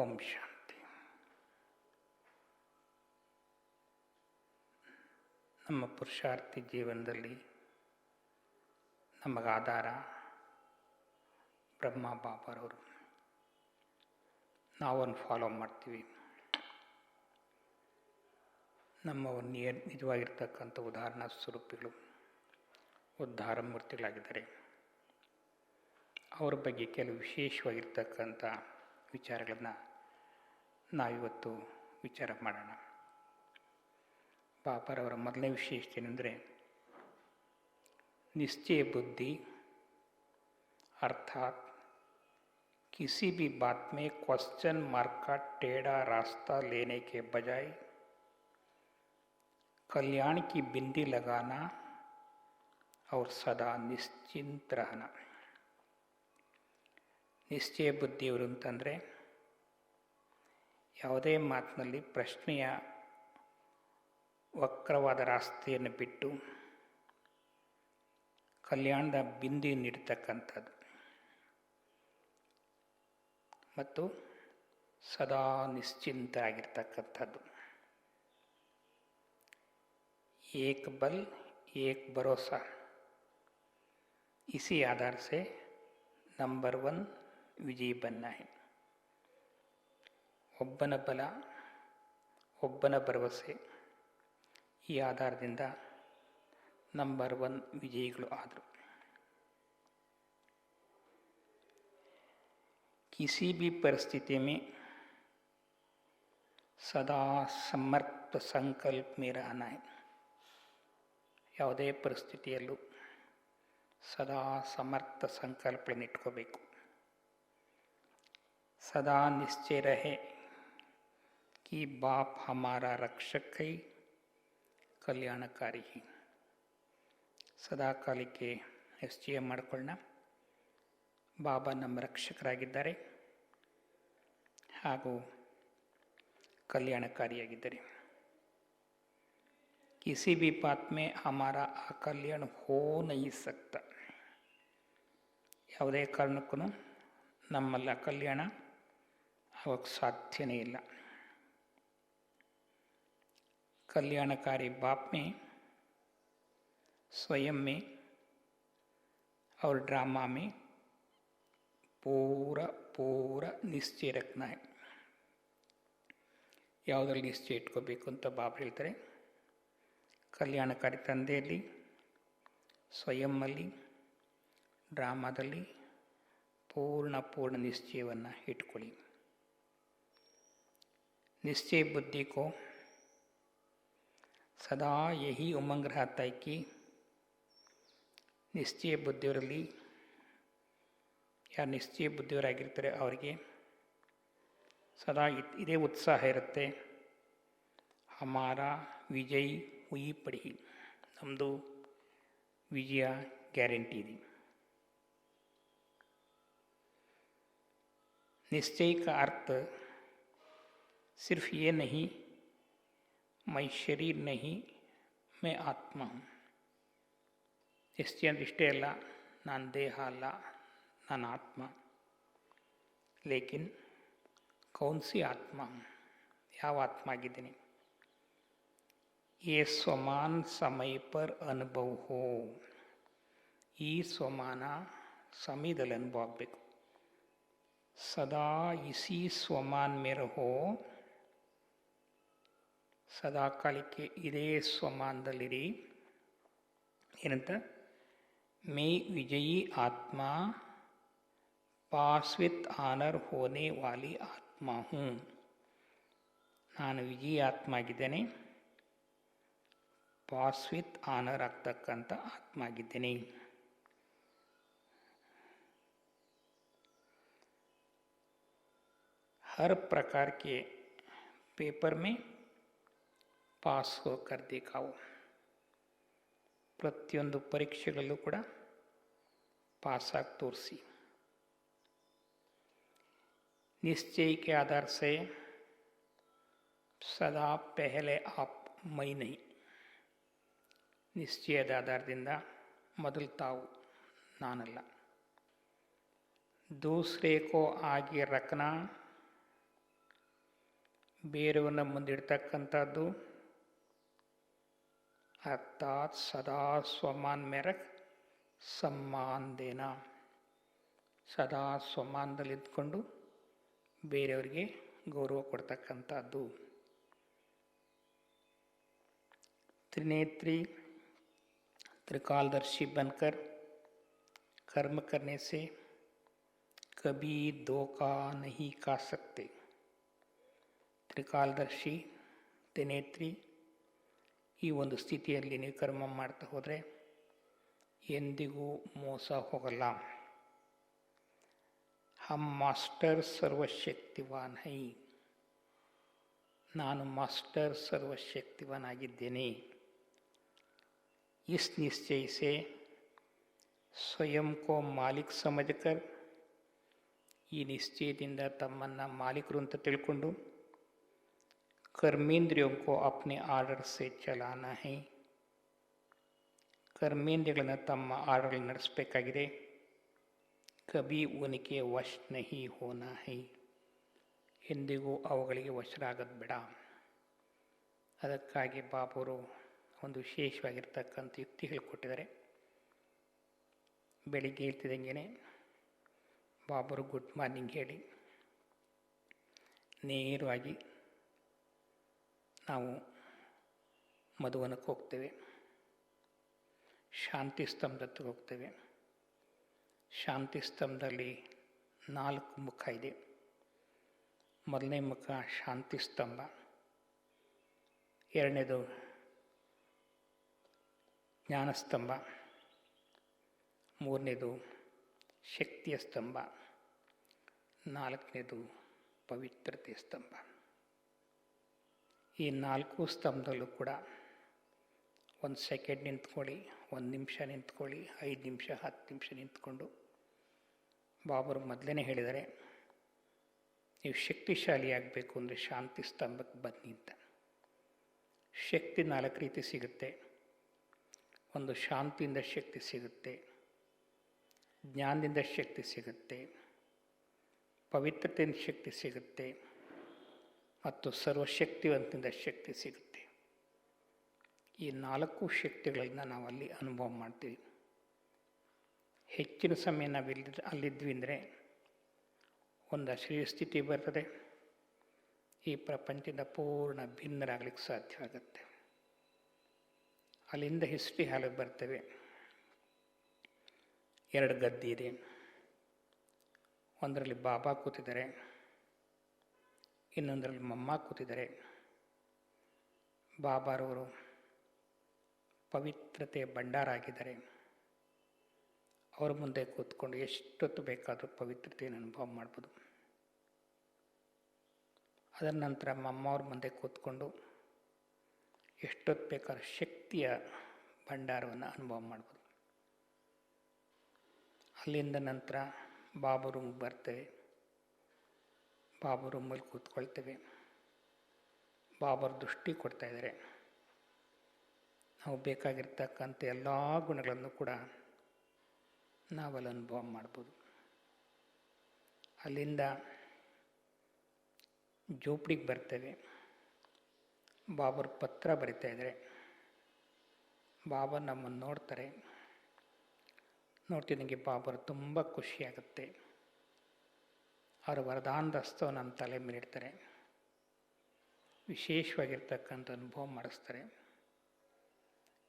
ಓಂ ಶಾಂತಿ. ನಮ್ಮ ಪುರುಷಾರ್ಥಿ ಜೀವನದಲ್ಲಿ ನಮಗಾಧಾರ ಬ್ರಹ್ಮ ಬಾಬರವರು. ನಾವನ್ನು ಫಾಲೋ ಮಾಡ್ತೀವಿ. ನಮ್ಮ ನಿಜವಾಗಿರ್ತಕ್ಕಂಥ ಉದಾಹರಣಾ ಸ್ವರೂಪಿಗಳು ಉದ್ಧಾರ ಮೂರ್ತಿಗಳಾಗಿದ್ದಾರೆ. ಅವರ ಬಗ್ಗೆ ಕೆಲವು ವಿಶೇಷವಾಗಿರ್ತಕ್ಕಂಥ ವಿಚಾರಗಳನ್ನು ನಾವಿವತ್ತು ವಿಚಾರ ಮಾಡೋಣ. ಬಾಬರವರ ಮೊದಲನೇ ವಿಶೇಷತೆ ಏನೆಂದರೆ निश्चय बुद्धि, अर्थात किसी भी बात में क्वेश्चन मार्क का टेढ़ा रास्ता लेने के बजाय कल्याण की बिंदी लगाना और सदा निश्चिंत रहना. ನಿಶ್ಚಯ ಬುದ್ಧಿಯವರು ಅಂತಂದರೆ ಯಾವುದೇ ಮಾತಿನಲ್ಲಿ ಪ್ರಶ್ನೆಯ ವಕ್ರವಾದ ರಾಸ್ತೆಯನ್ನು ಬಿಟ್ಟು ಕಲ್ಯಾಣದ ಬಿಂದು ನೀಡತಕ್ಕಂಥದ್ದು ಮತ್ತು ಸದಾ ನಿಶ್ಚಿಂತ ಆಗಿರ್ತಕ್ಕಂಥದ್ದು. ಏಕ್ ಬಲ್ ಏಕ್ ಭರೋಸಾ, इसी आधार से नंबर 1 ವಿಜಯಿ ಬನ್ನ है. ಒಬ್ಬನ ಬಲ, ಒಬ್ಬನ ಭರವಸೆ, ಈ ಆಧಾರದಿಂದ ನಂಬರ್ 1 ವಿಜಯಿಗಳು ಆದರು. किसी भी परिस्थिति में सदा समर्थ संकल्प में रहना है. ಯಾವುದೇ ಪರಿಸ್ಥಿತಿಯಲ್ಲೂ ಸದಾ ಸಮರ್ಥ ಸಂಕಲ್ಪಗಳನ್ನು ಇಟ್ಕೋಬೇಕು. सदा निश्चय रहे कि बाप हमारा रक्षक है, कल्याणकारी ही. ಸದಾ ಕಾಲಕ್ಕೆ ನಿಶ್ಚಯ ಮಾಡಿಕೊಳ್ಳೋಣ, ಬಾಬಾ ನಮ್ಮ ರಕ್ಷಕರಾಗಿದ್ದಾರೆ ಹಾಗೂ ಕಲ್ಯಾಣಕಾರಿಯಾಗಿದ್ದಾರೆ. किसी भी बात में हमारा अकल्याण हो नहीं सकता. ಯಾವುದೇ ಕಾರಣಕ್ಕೂ ನಮ್ಮಲ್ಲಿ ಅಕಲ್ಯಾಣ ಆಗೋಕ್ಕೆ ಸಾಧ್ಯನೇ ಇಲ್ಲ. कल्याणकारी बाप में स्वयं में और ड्रामा में पूरा निश्चय रखना है. ಯಾವುದರಲ್ಲಿ ನಿಶ್ಚಯ ಇಟ್ಕೋಬೇಕು ಅಂತ ಬಾಬಾ ಹೇಳ್ತಾರೆ. ಕಲ್ಯಾಣಕಾರಿ ತಂದೆಯಲ್ಲಿ, ಸ್ವಯಂನಲ್ಲಿ, ಡ್ರಾಮಾದಲ್ಲಿ पूर्ण निश्चयವನ್ನು ಇಟ್ಕೊಳ್ಳಿ. निश्चय बुद्धि को सदा यही उमंग रहता है कि ನಿಶ್ಚಯ ಬುದ್ಧಿಯವರಲ್ಲಿ ಯಾರು ನಿಶ್ಚಯ ಬುದ್ಧಿಯವರಾಗಿರ್ತಾರೆ ಅವರಿಗೆ ಸದಾ ಇದೇ ಉತ್ಸಾಹ ಇರುತ್ತೆ. ಹಮಾರ ವಿಜಯ್ ಹುಯಿ ಪಡಿ, ನಮ್ಮದು ವಿಜಯ ಗ್ಯಾರಂಟಿ ಇದೆ. निश्चय का अर्थ सिर्फ ये नहीं मैं शरीर नहीं मैं आत्मा हूँ. ನಿಶ್ಚಯ ಅಂದ್ರೆ ಇಷ್ಟೇ ಅಲ್ಲ, ನಾನು ದೇಹ ಅಲ್ಲ, ನಾನು ಆತ್ಮ. ಲೇಕಿನ್ ಕೌನ್ಸಿ ಆತ್ಮ, ಯಾವ ಆತ್ಮ ಆಗಿದ್ದೀನಿ? ये स्वमान समय पर अनुभव हो. ಈ ಸ್ವಮಾನ ಸಮಯದಲ್ಲಿ ಅನುಭವ ಆಗಬೇಕು. सदा इसी स्वमान में रहो. ಸದಾ ಕಾಲಕ್ಕೆ ಇದೇ ಸ್ವಮಾನದಲ್ಲಿರಿ. ಏನಂತ? ಮೈ ವಿಜಯಿ ಆತ್ಮ, ಪಾಸ್ ವಿತ್ ಆನರ್ ಹೋನೆ ವಾಲಿ ಆತ್ಮ ಹೂँ. ನಾನು ವಿಜಯಿ ಆತ್ಮ ಆಗಿದ್ದೇನೆ, ಪಾಸ್ ವಿತ್ ಆನರ್ ಆಗ್ತಕ್ಕಂಥ ಆತ್ಮ ಆಗಿದ್ದೇನೆ. हर प्रकार के पेपर में पास होकर दिखाओ. ಪ್ರತಿಯೊಂದು ಪರೀಕ್ಷೆಗಳಲ್ಲೂ ಕೂಡ ಪಾಸಾಗಿ ತೋರಿಸಿ. निश्चय के आधार से सदा पहले आप मैं नहीं. ನಿಶ್ಚಯದ ಆಧಾರದಿಂದ ಮೊದಲು ತಾವು, ನಾನಲ್ಲ. दूसरे को आगे रखना ಬೇರೆಯವನ್ನ ಮುಂದಿಡ್ತಕ್ಕಂಥದ್ದು, ಅರ್ಥಾತ್ ಸದಾ ಸ್ವಮಾನ್ ಮೇರಕ್ ಸಮ್ಮಾನ್ ದೇನ, ಸದಾ ಸ್ವಮಾನದಲ್ಲಿ ಇದ್ಕೊಂಡು ಬೇರೆಯವರಿಗೆ ಗೌರವ ಕೊಡ್ತಕ್ಕಂಥದ್ದು. त्रिनेत्री त्रिकालदर्शी बनकर कर्म करने से कभी धोखा नहीं खा सकते. ತ್ರಿಕಾಲದರ್ಶಿ, ತ್ರಿನೇತ್ರಿ, ಈ ಒಂದು ಸ್ಥಿತಿಯಲ್ಲಿ ನೀವು ಕರ್ಮ ಮಾಡ್ತಾ ಹೋದರೆ ಎಂದಿಗೂ ಮೋಸ ಹೋಗಲ್ಲ. ಹಮ್ ಮಾಸ್ಟರ್ ಸರ್ವಶಕ್ತಿವಾನ್ ಹೈ, ನಾನು ಮಾಸ್ಟರ್ ಸರ್ವಶಕ್ತಿವಾನ್ ಆಗಿದ್ದೇನೆ. इस निश्चय से स्वयं को मालिक समझकर, ಈ ನಿಶ್ಚಯದಿಂದ ತಮ್ಮನ್ನು ಮಾಲೀಕರು ಅಂತ ತಿಳ್ಕೊಂಡು कर्मेंद्रियों को अपने आर्डर से चलाना है, ಕರ್ಮೇಂದ್ರಿಯಗಳನ್ನು ತಮ್ಮ ಆರ್ಡರ್ಗಳಲ್ಲಿ ನಡೆಸಬೇಕಾಗಿದೆ. ಕಭಿ ಉನಕೆ ವಶ್ ನಹಿ ಹೋನಾ ಹೈ, ಎಂದಿಗೂ ಅವುಗಳಿಗೆ ವಶರಾಗೋದು ಬೇಡ. ಅದಕ್ಕಾಗಿ ಬಾಬುರು ಒಂದು ವಿಶೇಷವಾಗಿರ್ತಕ್ಕಂಥ ಯುಕ್ತಿ ಹೇಳಿಕೊಟ್ಟಿದ್ದಾರೆ. ಬೆಳಿಗ್ಗೆ ಹೇಳ್ತಿದ್ದಂಗೆ ಬಾಬರು ಗುಡ್ ಮಾರ್ನಿಂಗ್ ಹೇಳಿ ನೇರವಾಗಿ ನಾವು ಮಧುವನಕ್ಕೆ ಹೋಗ್ತೇವೆ. ಶಾಂತಿ ಸ್ತಂಭದತ್ತ ಹೋಗ್ತೇವೆ. ಶಾಂತಿ ಸ್ತಂಭದಲ್ಲಿ 4 ಮುಖ ಇದೆ. ಮೊದಲನೇ ಮುಖ ಶಾಂತಿ ಸ್ತಂಭ, ಎರಡನೇದು ಜ್ಞಾನಸ್ತಂಭ, ಮೂರನೇದು ಶಕ್ತಿಯ ಸ್ತಂಭ, ನಾಲ್ಕನೇದು ಪವಿತ್ರತೆ ಸ್ತಂಭ. ಈ 4 ಸ್ತಂಭದಲ್ಲೂ ಕೂಡ 1 ಸೆಕೆಂಡ್ ನಿಂತ್ಕೊಳ್ಳಿ, 1 ನಿಮಿಷ ನಿಂತ್ಕೊಳ್ಳಿ, 5 ನಿಮಿಷ, 10 ನಿಮಿಷ ನಿಂತ್ಕೊಂಡು ಬಾಬರು ಮೊದಲೇ ಹೇಳಿದ್ದಾರೆ, ನೀವು ಶಕ್ತಿಶಾಲಿಯಾಗಬೇಕು ಅಂದರೆ ಶಾಂತಿ ಸ್ತಂಭಕ್ಕೆ ಬನ್ನಿ ಅಂತ. ಶಕ್ತಿ 4 ರೀತಿ ಸಿಗುತ್ತೆ. ಒಂದು ಶಾಂತಿಯಿಂದ ಶಕ್ತಿ ಸಿಗುತ್ತೆ, ಜ್ಞಾನದಿಂದ ಶಕ್ತಿ ಸಿಗುತ್ತೆ, ಪವಿತ್ರತೆಯಿಂದ ಶಕ್ತಿ ಸಿಗುತ್ತೆ ಮತ್ತು ಸರ್ವಶಕ್ತಿವಂತದಿಂದ ಶಕ್ತಿ ಸಿಗುತ್ತೆ. ಈ 4 ಶಕ್ತಿಗಳನ್ನು ನಾವು ಅಲ್ಲಿ ಅನುಭವ ಮಾಡ್ತೀವಿ. ಹೆಚ್ಚಿನ ಸಮಯ ನಾವು ಅಲ್ಲಿದ್ವಿ ಅಂದರೆ ಒಂದು ಅಶ್ರೀಯ ಸ್ಥಿತಿ ಬರ್ತದೆ. ಈ ಪ್ರಪಂಚದ ಪೂರ್ಣ ಭಿನ್ನರಾಗಲಿಕ್ಕೆ ಸಾಧ್ಯ ಆಗುತ್ತೆ. ಅಲ್ಲಿಂದ ಹಿಸ್ಟ್ರಿ ಹಾಲಿಗೆ ಬರ್ತೇವೆ. 2 ಗದ್ದೆ ಇದೆ. ಒಂದರಲ್ಲಿ ಬಾಬಾ ಕೂತಿದ್ದಾರೆ, ಇನ್ನೊಂದರಲ್ಲಿ ಮಮ್ಮ ಕೂತಿದ್ದಾರೆ. ಬಾಬಾರವರು ಪವಿತ್ರತೆಯ ಭಂಡಾರ ಆಗಿದ್ದಾರೆ. ಅವ್ರ ಮುಂದೆ ಕೂತ್ಕೊಂಡು ಎಷ್ಟೊತ್ತು ಬೇಕಾದರೂ ಪವಿತ್ರತೆಯನ್ನು ಅನುಭವ ಮಾಡ್ಬೋದು. ಅದರ ನಂತರ ಮಮ್ಮವ್ರ ಮುಂದೆ ಕೂತ್ಕೊಂಡು ಎಷ್ಟೊತ್ತು ಬೇಕಾದ್ರೂ ಶಕ್ತಿಯ ಭಂಡಾರವನ್ನು ಅನುಭವ ಮಾಡ್ಬೋದು. ಅಲ್ಲಿಂದ ನಂತರ ಬಾಬು ರೂಮ್ಗೆ ಬರ್ತೇವೆ. ಬಾಬು ರೂಮಲ್ಲಿ ಕೂತ್ಕೊಳ್ತೇವೆ. ಬಾಬರು ದೃಷ್ಟಿ ಕೊಡ್ತಾಯಿದ್ದಾರೆ. ನಾವು ಬೇಕಾಗಿರ್ತಕ್ಕಂಥ ಎಲ್ಲ ಗುಣಗಳನ್ನು ಕೂಡ ನಾವಲ್ಲಿ ಅನುಭವ ಮಾಡ್ಬೋದು. ಅಲ್ಲಿಂದ ಜೋಪಡಿಗೆ ಬರ್ತೇವೆ. ಬಾಬರು ಪತ್ರ ಬರಿತಾಯಿದ್ದಾರೆ. ಬಾಬಾ ನಮ್ಮನ್ನು ನೋಡ್ತಾರೆ. ನೋಡ್ತಿದ್ದಂಗೆ ಬಾಬರು ತುಂಬ ಖುಷಿಯಾಗುತ್ತೆ. ಅವರ ವರದಾನದ ಹಸ್ತವನ್ನು ನಮ್ಮ ತಲೆ ಮೇಲೆ ಇಡ್ತಾರೆ. ವಿಶೇಷವಾಗಿರ್ತಕ್ಕಂಥ ಅನುಭವ ಮಾಡಿಸ್ತಾರೆ.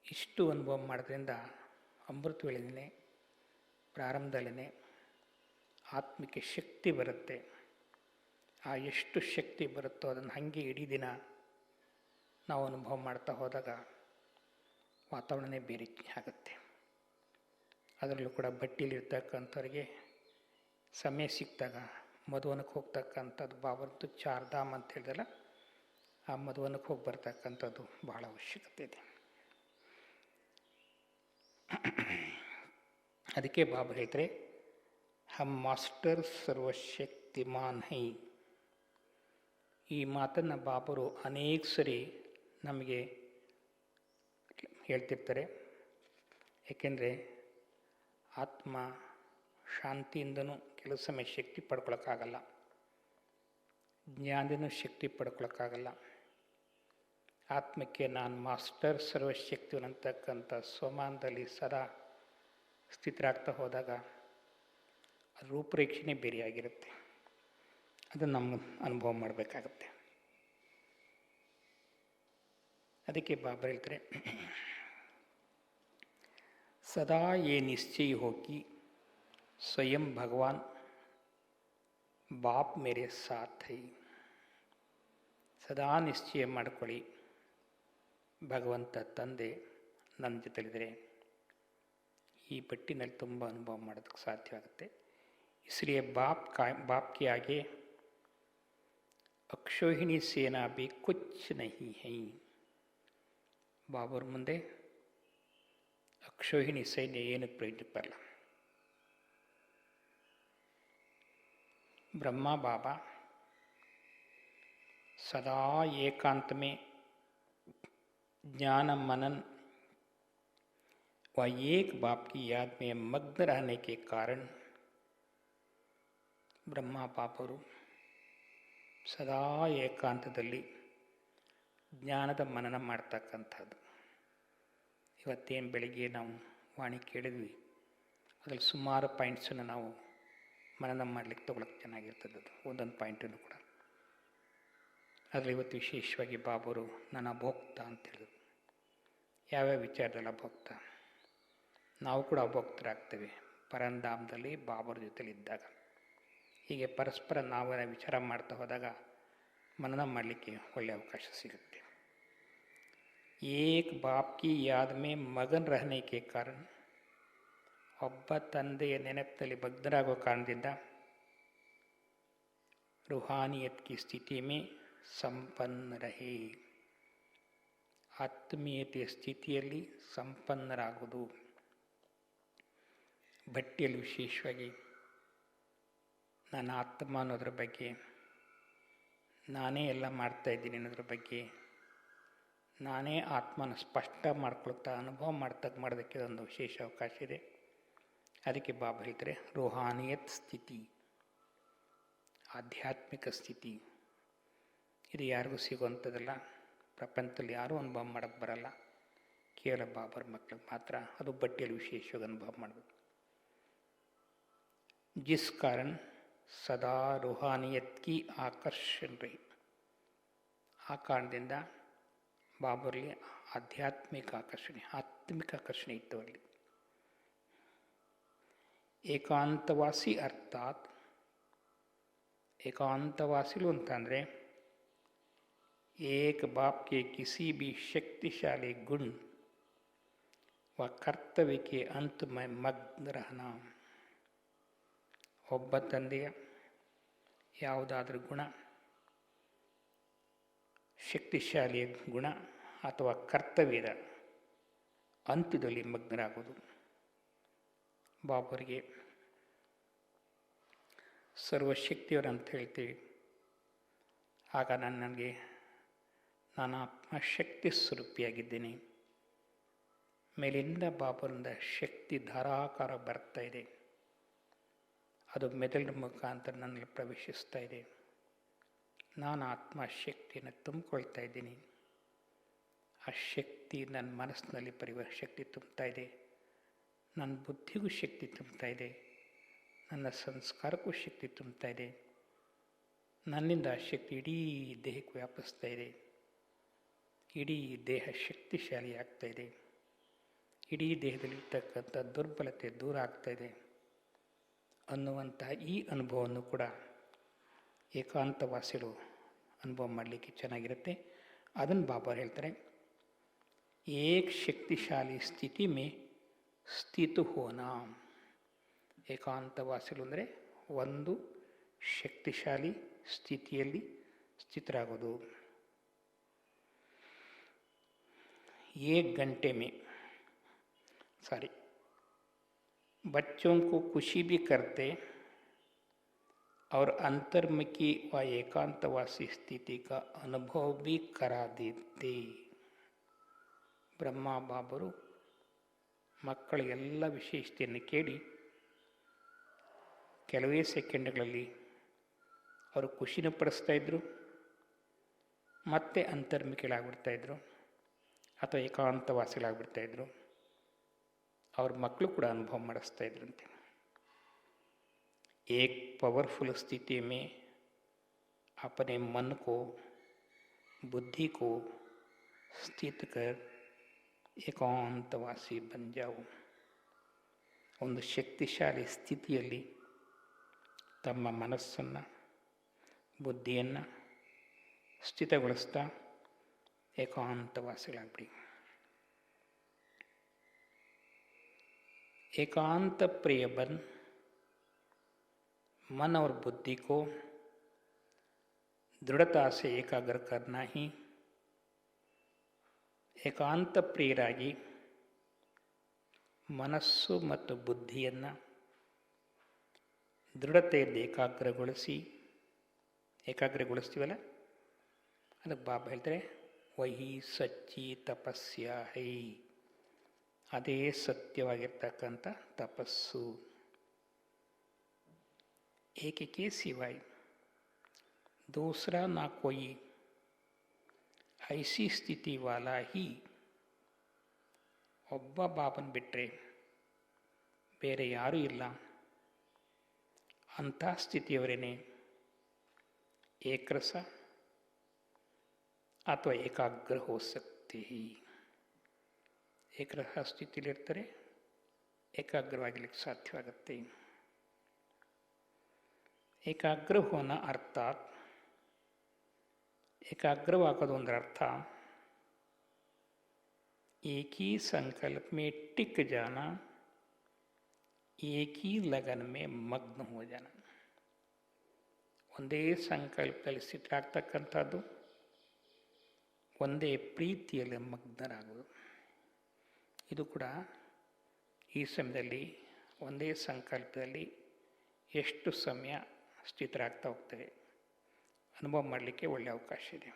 ಇಷ್ಟು ಅನುಭವ ಮಾಡೋದ್ರಿಂದ ಅಮೃತ ವೇಳೆಯೇ ಪ್ರಾರಂಭದಲ್ಲೇ ಆತ್ಮಕ್ಕೆ ಶಕ್ತಿ ಬರುತ್ತೆ. ಆ ಎಷ್ಟು ಶಕ್ತಿ ಬರುತ್ತೋ ಅದನ್ನು ಹಾಗೆ ಇಡೀ ದಿನ ನಾವು ಅನುಭವ ಮಾಡ್ತಾ ಹೋದಾಗ ವಾತಾವರಣನೇ ಬೇರೆ ಆಗುತ್ತೆ. ಅದರಲ್ಲೂ ಕೂಡ ಬಟ್ಟಿಲಿರ್ತಕ್ಕಂಥವ್ರಿಗೆ ಸಮಯ ಸಿಕ್ಕಿದಾಗ ಮಧುವನಕ್ಕೆ ಹೋಗ್ತಕ್ಕಂಥದ್ದು ಬಾಬರ್ದು ಚಾರ್ಧಾಮ್ ಅಂತ ಹೇಳಿದಲ್ಲ, ಆ ಮಧುವನಕ್ಕೆ ಹೋಗಿ ಬರ್ತಕ್ಕಂಥದ್ದು ಭಾಳ ಅವಶ್ಯಕತೆ ಇದೆ. ಅದಕ್ಕೆ ಬಾಬಾ ಹೇಳ್ತಾರೆ, ಹಮ್ ಮಾಸ್ಟರ್ ಸರ್ವಶಕ್ತಿಮಾನ್ ಹೈ. ಈ ಮಾತನ್ನು ಬಾಬರು ಅನೇಕ ಸರಿ ನಮಗೆ ಹೇಳ್ತಿರ್ತಾರೆ. ಏಕೆಂದರೆ ಆತ್ಮ ಶಾಂತಿಯಿಂದನೂ ಕೆಲವು ಸಮಯ ಶಕ್ತಿ ಪಡ್ಕೊಳಕ್ಕಾಗಲ್ಲ. ಜ್ಞಾನದಿಂದ ಶಕ್ತಿ ಪಡ್ಕೊಳಕ್ಕಾಗಲ್ಲ. ಆತ್ಮಕ್ಕೆ ನಾನು ಮಾಸ್ಟರ್ ಸರ್ವಶಕ್ತಿವನ್ ಅಂತಕ್ಕಂಥ ಸ್ವಮಾನದಲ್ಲಿ ಸದಾ ಸ್ಥಿತರಾಗ್ತಾ ಹೋದಾಗ ಅದು ರೂಪರೇಕ್ಷೆನೇ ಬೇರೆಯಾಗಿರುತ್ತೆ. ಅದನ್ನು ನಮ್ಮ ಅನುಭವ ಮಾಡಬೇಕಾಗತ್ತೆ. ಅದಕ್ಕೆ ಬಾಬಾ ಹೇಳ್ತಾರೆ, ಸದಾ ಯೇ ನಿಶ್ಚಯ ಹೋಗಿ ಸ್ವಯಂ ಭಗವಾನ್ ಬಾಪ್ ಮೇರೆ ಸಾಥ್ ಹೈ. ಸದಾ ನಿಶ್ಚಯ ಮಾಡ್ಕೊಳ್ಳಿ, ಭಗವಂತ ತಂದೆ ನನ್ನ ಜೊತೆಲಿದ್ರೆ ಈ ಪಟ್ಟಿನಲ್ಲಿ ತುಂಬ ಅನುಭವ ಮಾಡೋದಕ್ಕೆ ಸಾಧ್ಯವಾಗುತ್ತೆ. इसलिए बाप के आगे अक्षोहिणी सेना भी कुछ नहीं है. ಬಾಬರ ಮುಂದೆ ಅಕ್ಷೋಹಿಣಿ ಸೈನ್ಯ ಏನು ಪ್ರಯೋಜನ ಬರಲ್ಲ. ब्रह्मा बाबा सदा एकांत में ज्ञान मनन व एक बाप की याद में मग्न रहने के कारण ಬ್ರಹ್ಮ ಪಾಪರು ಸದಾ ಏಕಾಂತದಲ್ಲಿ ಜ್ಞಾನದ ಮನನ ಮಾಡ್ತಕ್ಕಂಥದ್ದು. ಇವತ್ತೇನು ಬೆಳಿಗ್ಗೆ ನಾವು ವಾಣಿ ಕೇಳಿದ್ವಿ, ಅದರಲ್ಲಿ ಸುಮಾರು ಪಾಯಿಂಟ್ಸನ್ನು ನಾವು ಮನನ ಮಾಡಲಿಕ್ಕೆ ತೊಗೊಳಕ್ಕೆ ಚೆನ್ನಾಗಿರ್ತದೆ. ಅದು ಒಂದೊಂದು ಪಾಯಿಂಟನ್ನು ಕೂಡ ಅದರಲ್ಲಿ ಇವತ್ತು ವಿಶೇಷವಾಗಿ ಬಾಬರು ನಾನು ಅಭೋಕ್ತ ಅಂತ ಹೇಳಿದ್ರು. ಯಾವ್ಯಾವ ವಿಚಾರದಲ್ಲಿ ಅಭೋಕ್ತ? ನಾವು ಕೂಡ ಅಭೋಕ್ತರಾಗ್ತೇವೆ ಪರಂಧಾಮದಲ್ಲಿ ಬಾಬರ ಜೊತೆಲಿದ್ದಾಗ. ಹೀಗೆ ಪರಸ್ಪರ ನಾವು ವಿಚಾರ ಮಾಡ್ತಾ ಹೋದಾಗ ಮನನ ಮಾಡಲಿಕ್ಕೆ ಒಳ್ಳೆಯ ಅವಕಾಶ ಸಿಗುತ್ತೆ. ಏಕ್ ಬಾಪ್ ಕಿ ಯಾದ್ ಮೇ ಮಗನ್ ರಹನೆ ಕೆ ಕಾರಣ, ಒಬ್ಬ ತಂದೆಯ ನೆನಪಿನಲ್ಲಿ ಮಗ್ನರಾಗೋ ಕಾರಣದಿಂದ ರೂಹಾನಿಯತ್ ಕಿ ಸ್ಥಿತಿ ಮೇ ಸಂಪನ್ನ ರಹೇ, ಆತ್ಮೀಯತೆಯ ಸ್ಥಿತಿಯಲ್ಲಿ ಸಂಪನ್ನರಾಗುವುದು. ಭಟ್ಟಿಯಲ್ಲಿ ವಿಶೇಷವಾಗಿ ನಾನು ಆತ್ಮ ಅನ್ನೋದ್ರ ಬಗ್ಗೆ, ನಾನೇ ಎಲ್ಲ ಮಾಡ್ತಾಯಿದ್ದೀನಿ ಅನ್ನೋದ್ರ ಬಗ್ಗೆ, ನಾನೇ ಆತ್ಮನ ಸ್ಪಷ್ಟ ಮಾಡ್ಕೊಳ್ತಾ ಅನುಭವ ಮಾಡೋದಕ್ಕೆ ಒಂದು ವಿಶೇಷ ಅವಕಾಶ ಇದೆ. ಅದಕ್ಕೆ ಬಾಬಾ ಹೇಳ್ತಾರೆ, ರೂಹಾನಿಯತ್ ಸ್ಥಿತಿ, ಆಧ್ಯಾತ್ಮಿಕ ಸ್ಥಿತಿ. ಇದು ಯಾರಿಗೂ ಸಿಗುವಂಥದ್ದಲ್ಲ, ಪ್ರಪಂಚದಲ್ಲಿ ಯಾರೂ ಅನುಭವ ಮಾಡೋಕ್ಕೆ ಬರಲ್ಲ, ಕೇವಲ ಬಾಬರ ಮಕ್ಕಳಿಗೆ ಮಾತ್ರ. ಅದು ಬಟ್ಟೆಯಲ್ಲಿ ವಿಶೇಷವಾಗಿ ಅನುಭವ ಮಾಡಬೇಕು. जिस कारण ಸದಾ ರೂಹಾನಿಯತ್ ಕಿ ಆಕರ್ಷಣ ರಹಿ, ಆ ಕಾರಣದಿಂದ ಬಾಬರಲ್ಲಿ ಆಧ್ಯಾತ್ಮಿಕ ಆಕರ್ಷಣೆ, ಆತ್ಮಿಕ ಆಕರ್ಷಣೆ ಇತ್ತು ಅಲ್ಲಿ. ಏಕಾಂತವಾಸಿ ಅರ್ಥಾತ್, ಏಕಾಂತವಾಸಿಲು ಅಂತಂದರೆ ಏಕ ಬಾಪ್ ಕೆ ಕಿಸಿ ಭಿ ಶಕ್ತಿಶಾಲಿ ಗುಣ ವ ಕರ್ತವ್ಯ ಕೆ ಅಂತ್ ಮೈ ಮಗ್ನ ರಹನಾ. ಒಬ್ಬ ತಂದೆಯ ಯಾವುದಾದ್ರೂ ಗುಣ, ಶಕ್ತಿಶಾಲಿಯ ಗುಣ ಅಥವಾ ಕರ್ತವ್ಯದ ಅಂತ್ಯದಲ್ಲಿ ಮಗ್ನರಾಗೋದು. ಬಾಬರಿಗೆ ಸರ್ವಶಕ್ತಿಯವರು ಅಂತ ಹೇಳ್ತೀವಿ. ಆಗ ನನಗೆ ನಾನು ಆತ್ಮಶಕ್ತಿ ಸ್ವರೂಪಿಯಾಗಿದ್ದೀನಿ. ಮೇಲಿಂದ ಬಾಬರಿಂದ ಶಕ್ತಿ ಧಾರಾಕಾರ ಬರ್ತಾ ಇದೆ, ಅದು ಮೆದುಳಿನ ಮುಖಾಂತರ ನನ್ನಲ್ಲಿ ಪ್ರವೇಶಿಸ್ತಾ ಇದೆ. ನಾನು ಆತ್ಮಶಕ್ತಿಯನ್ನು ತುಂಬಿಕೊಳ್ತಾ ಇದ್ದೀನಿ. ಆ ಶಕ್ತಿ ನನ್ನ ಮನಸ್ಸಿನಲ್ಲಿ ಶಕ್ತಿ ತುಂಬ್ತಾ ಇದೆ, ನನ್ನ ಬುದ್ಧಿಗೂ ಶಕ್ತಿ ತುಂಬ್ತಾ ಇದೆ, ನನ್ನ ಸಂಸ್ಕಾರಕ್ಕೂ ಶಕ್ತಿ ತುಂಬ್ತಾ ಇದೆ. ನನ್ನಿಂದ ಆ ಶಕ್ತಿ ಇಡೀ ದೇಹಕ್ಕೆ ವ್ಯಾಪಿಸ್ತಾ ಇದೆ. ಇಡೀ ದೇಹ ಶಕ್ತಿಶಾಲಿ ಆಗ್ತಾ ಇದೆ. ಇಡೀ ದೇಹದಲ್ಲಿರ್ತಕ್ಕಂಥ ದುರ್ಬಲತೆ ದೂರ ಆಗ್ತಾಯಿದೆ ಅನ್ನುವಂತಹ ಈ ಅನುಭವವನ್ನು ಕೂಡ ಏಕಾಂತವಾಸಿಗಳು ಅನುಭವ ಮಾಡಲಿಕ್ಕೆ ಚೆನ್ನಾಗಿರುತ್ತೆ. ಅದನ್ನು ಬಾಬಾ ಹೇಳ್ತಾರೆ, ಏಕ್ ಶಕ್ತಿಶಾಲಿ ಸ್ಥಿತಿ ಮೇ ಸ್ಥಿತ ಹೋನಾ. ಏಕಾಂತವಾಸಿಗಳು ಅಂದರೆ ಒಂದು ಶಕ್ತಿಶಾಲಿ ಸ್ಥಿತಿಯಲ್ಲಿ ಸ್ಥಿತರಾಗೋದು. एक घंटे में बच्चों को खुशी भी करते और अंतर्मुखी व एकांतवासी स्थिति का अनुभव भी करा देते. ಬ್ರಹ್ಮ ಬಾಬರು ಮಕ್ಕಳಿಗೆಲ್ಲ ವಿಶೇಷತೆಯನ್ನು ಕೇಳಿ ಕೆಲವೇ ಸೆಕೆಂಡ್ಗಳಲ್ಲಿ ಅವರು ಖುಷಿನೂ ಪಡಿಸ್ತಾ ಇದ್ದರು, ಮತ್ತೆ ಅಂತರ್ಮುಖಿಗಳಾಗ್ಬಿಡ್ತಾಯಿದ್ರು ಅಥವಾ ಏಕಾಂತವಾಸಿಗಳಾಗ್ಬಿಡ್ತಾಯಿದ್ರು. ಅವ್ರ ಮಕ್ಕಳು ಕೂಡ ಅನುಭವ ಮಾಡಿಸ್ತಾ ಇದ್ರಂತೆ. एक पावरफुल स्थिति में अपने मन को, बुद्धि को स्थित कर ಏಕಾಂತವಾಸಿ ಬನ್ ಜಾವು. ಒಂದು ಶಕ್ತಿಶಾಲಿ ಸ್ಥಿತಿಯಲ್ಲಿ ತಮ್ಮ ಮನಸ್ಸನ್ನು, ಬುದ್ಧಿಯನ್ನು ಸ್ಥಿತಗೊಳಿಸ್ತಾ ಏಕಾಂತವಾಸಿಗಳಾಗ್ಬಿಡಿ. एकांत प्रिय बन मन और बुद्धि को दृढ़ता से एकाग्र करना ही ಏಕಾಂತ ಪ್ರಿಯರಾಗಿ ಮನಸ್ಸು ಮತ್ತು ಬುದ್ಧಿಯನ್ನು ದೃಢತೆಯಿಂದ ಏಕಾಗ್ರಗೊಳಿಸ್ತೀವಲ್ಲ, ಅದಕ್ಕೆ ಬಾಬಾ ಹೇಳ್ತಾರೆ ವಹಿ ಸಚ್ಚಿ ತಪಸ್ಯ ಹೈ, ಅದೇ ಸತ್ಯವಾಗಿರ್ತಕ್ಕಂಥ ತಪಸ್ಸು. एक के सिवाय दूसरा ना कोई ऐसी ಸ್ಥಿತಿ वाला ही, ಒಬ್ಬ ಬಾಬನ್ ಬಿಟ್ಟರೆ ಬೇರೆ ಯಾರೂ ಇಲ್ಲ ಅಂಥ ಸ್ಥಿತಿಯವರೇನೆ ಏಕರಸ ಅಥವಾ ಏಕಾಗ್ರ ಹೋ ಸಕ್ತಿ. ಏಕರಸ ಸ್ಥಿತಿಲಿರ್ತಾರೆ, ಏಕಾಗ್ರವಾಗಿಲಿಕ್ಕೆ ಸಾಧ್ಯವಾಗುತ್ತೆ. ಏಕಾಗ್ರ ಹೋನ ಅರ್ಥಾತ್, ಏಕಾಗ್ರವಾಗೋದು ಒಂದರ ಅರ್ಥ एक ही संकल्प में टिक जाना, एक ही लगन में मग्न हो जाना. ಒಂದೇ ಸಂಕಲ್ಪದಲ್ಲಿ ಸ್ಥಿತರಾಗ್ತಕ್ಕಂಥದ್ದು, ಒಂದೇ ಪ್ರೀತಿಯಲ್ಲಿ ಮಗ್ನರಾಗುವುದು. ಇದು ಕೂಡ ಈ ಸಮಯದಲ್ಲಿ ಒಂದೇ ಸಂಕಲ್ಪದಲ್ಲಿ ಎಷ್ಟು ಸಮಯ ಸ್ಥಿತರಾಗ್ತಾ ಹೋಗ್ತೇವೆ ಅನುಭವ ಮಾಡಲಿಕ್ಕೆ ಒಳ್ಳೆಯ ಅವಕಾಶ ಇದೆ.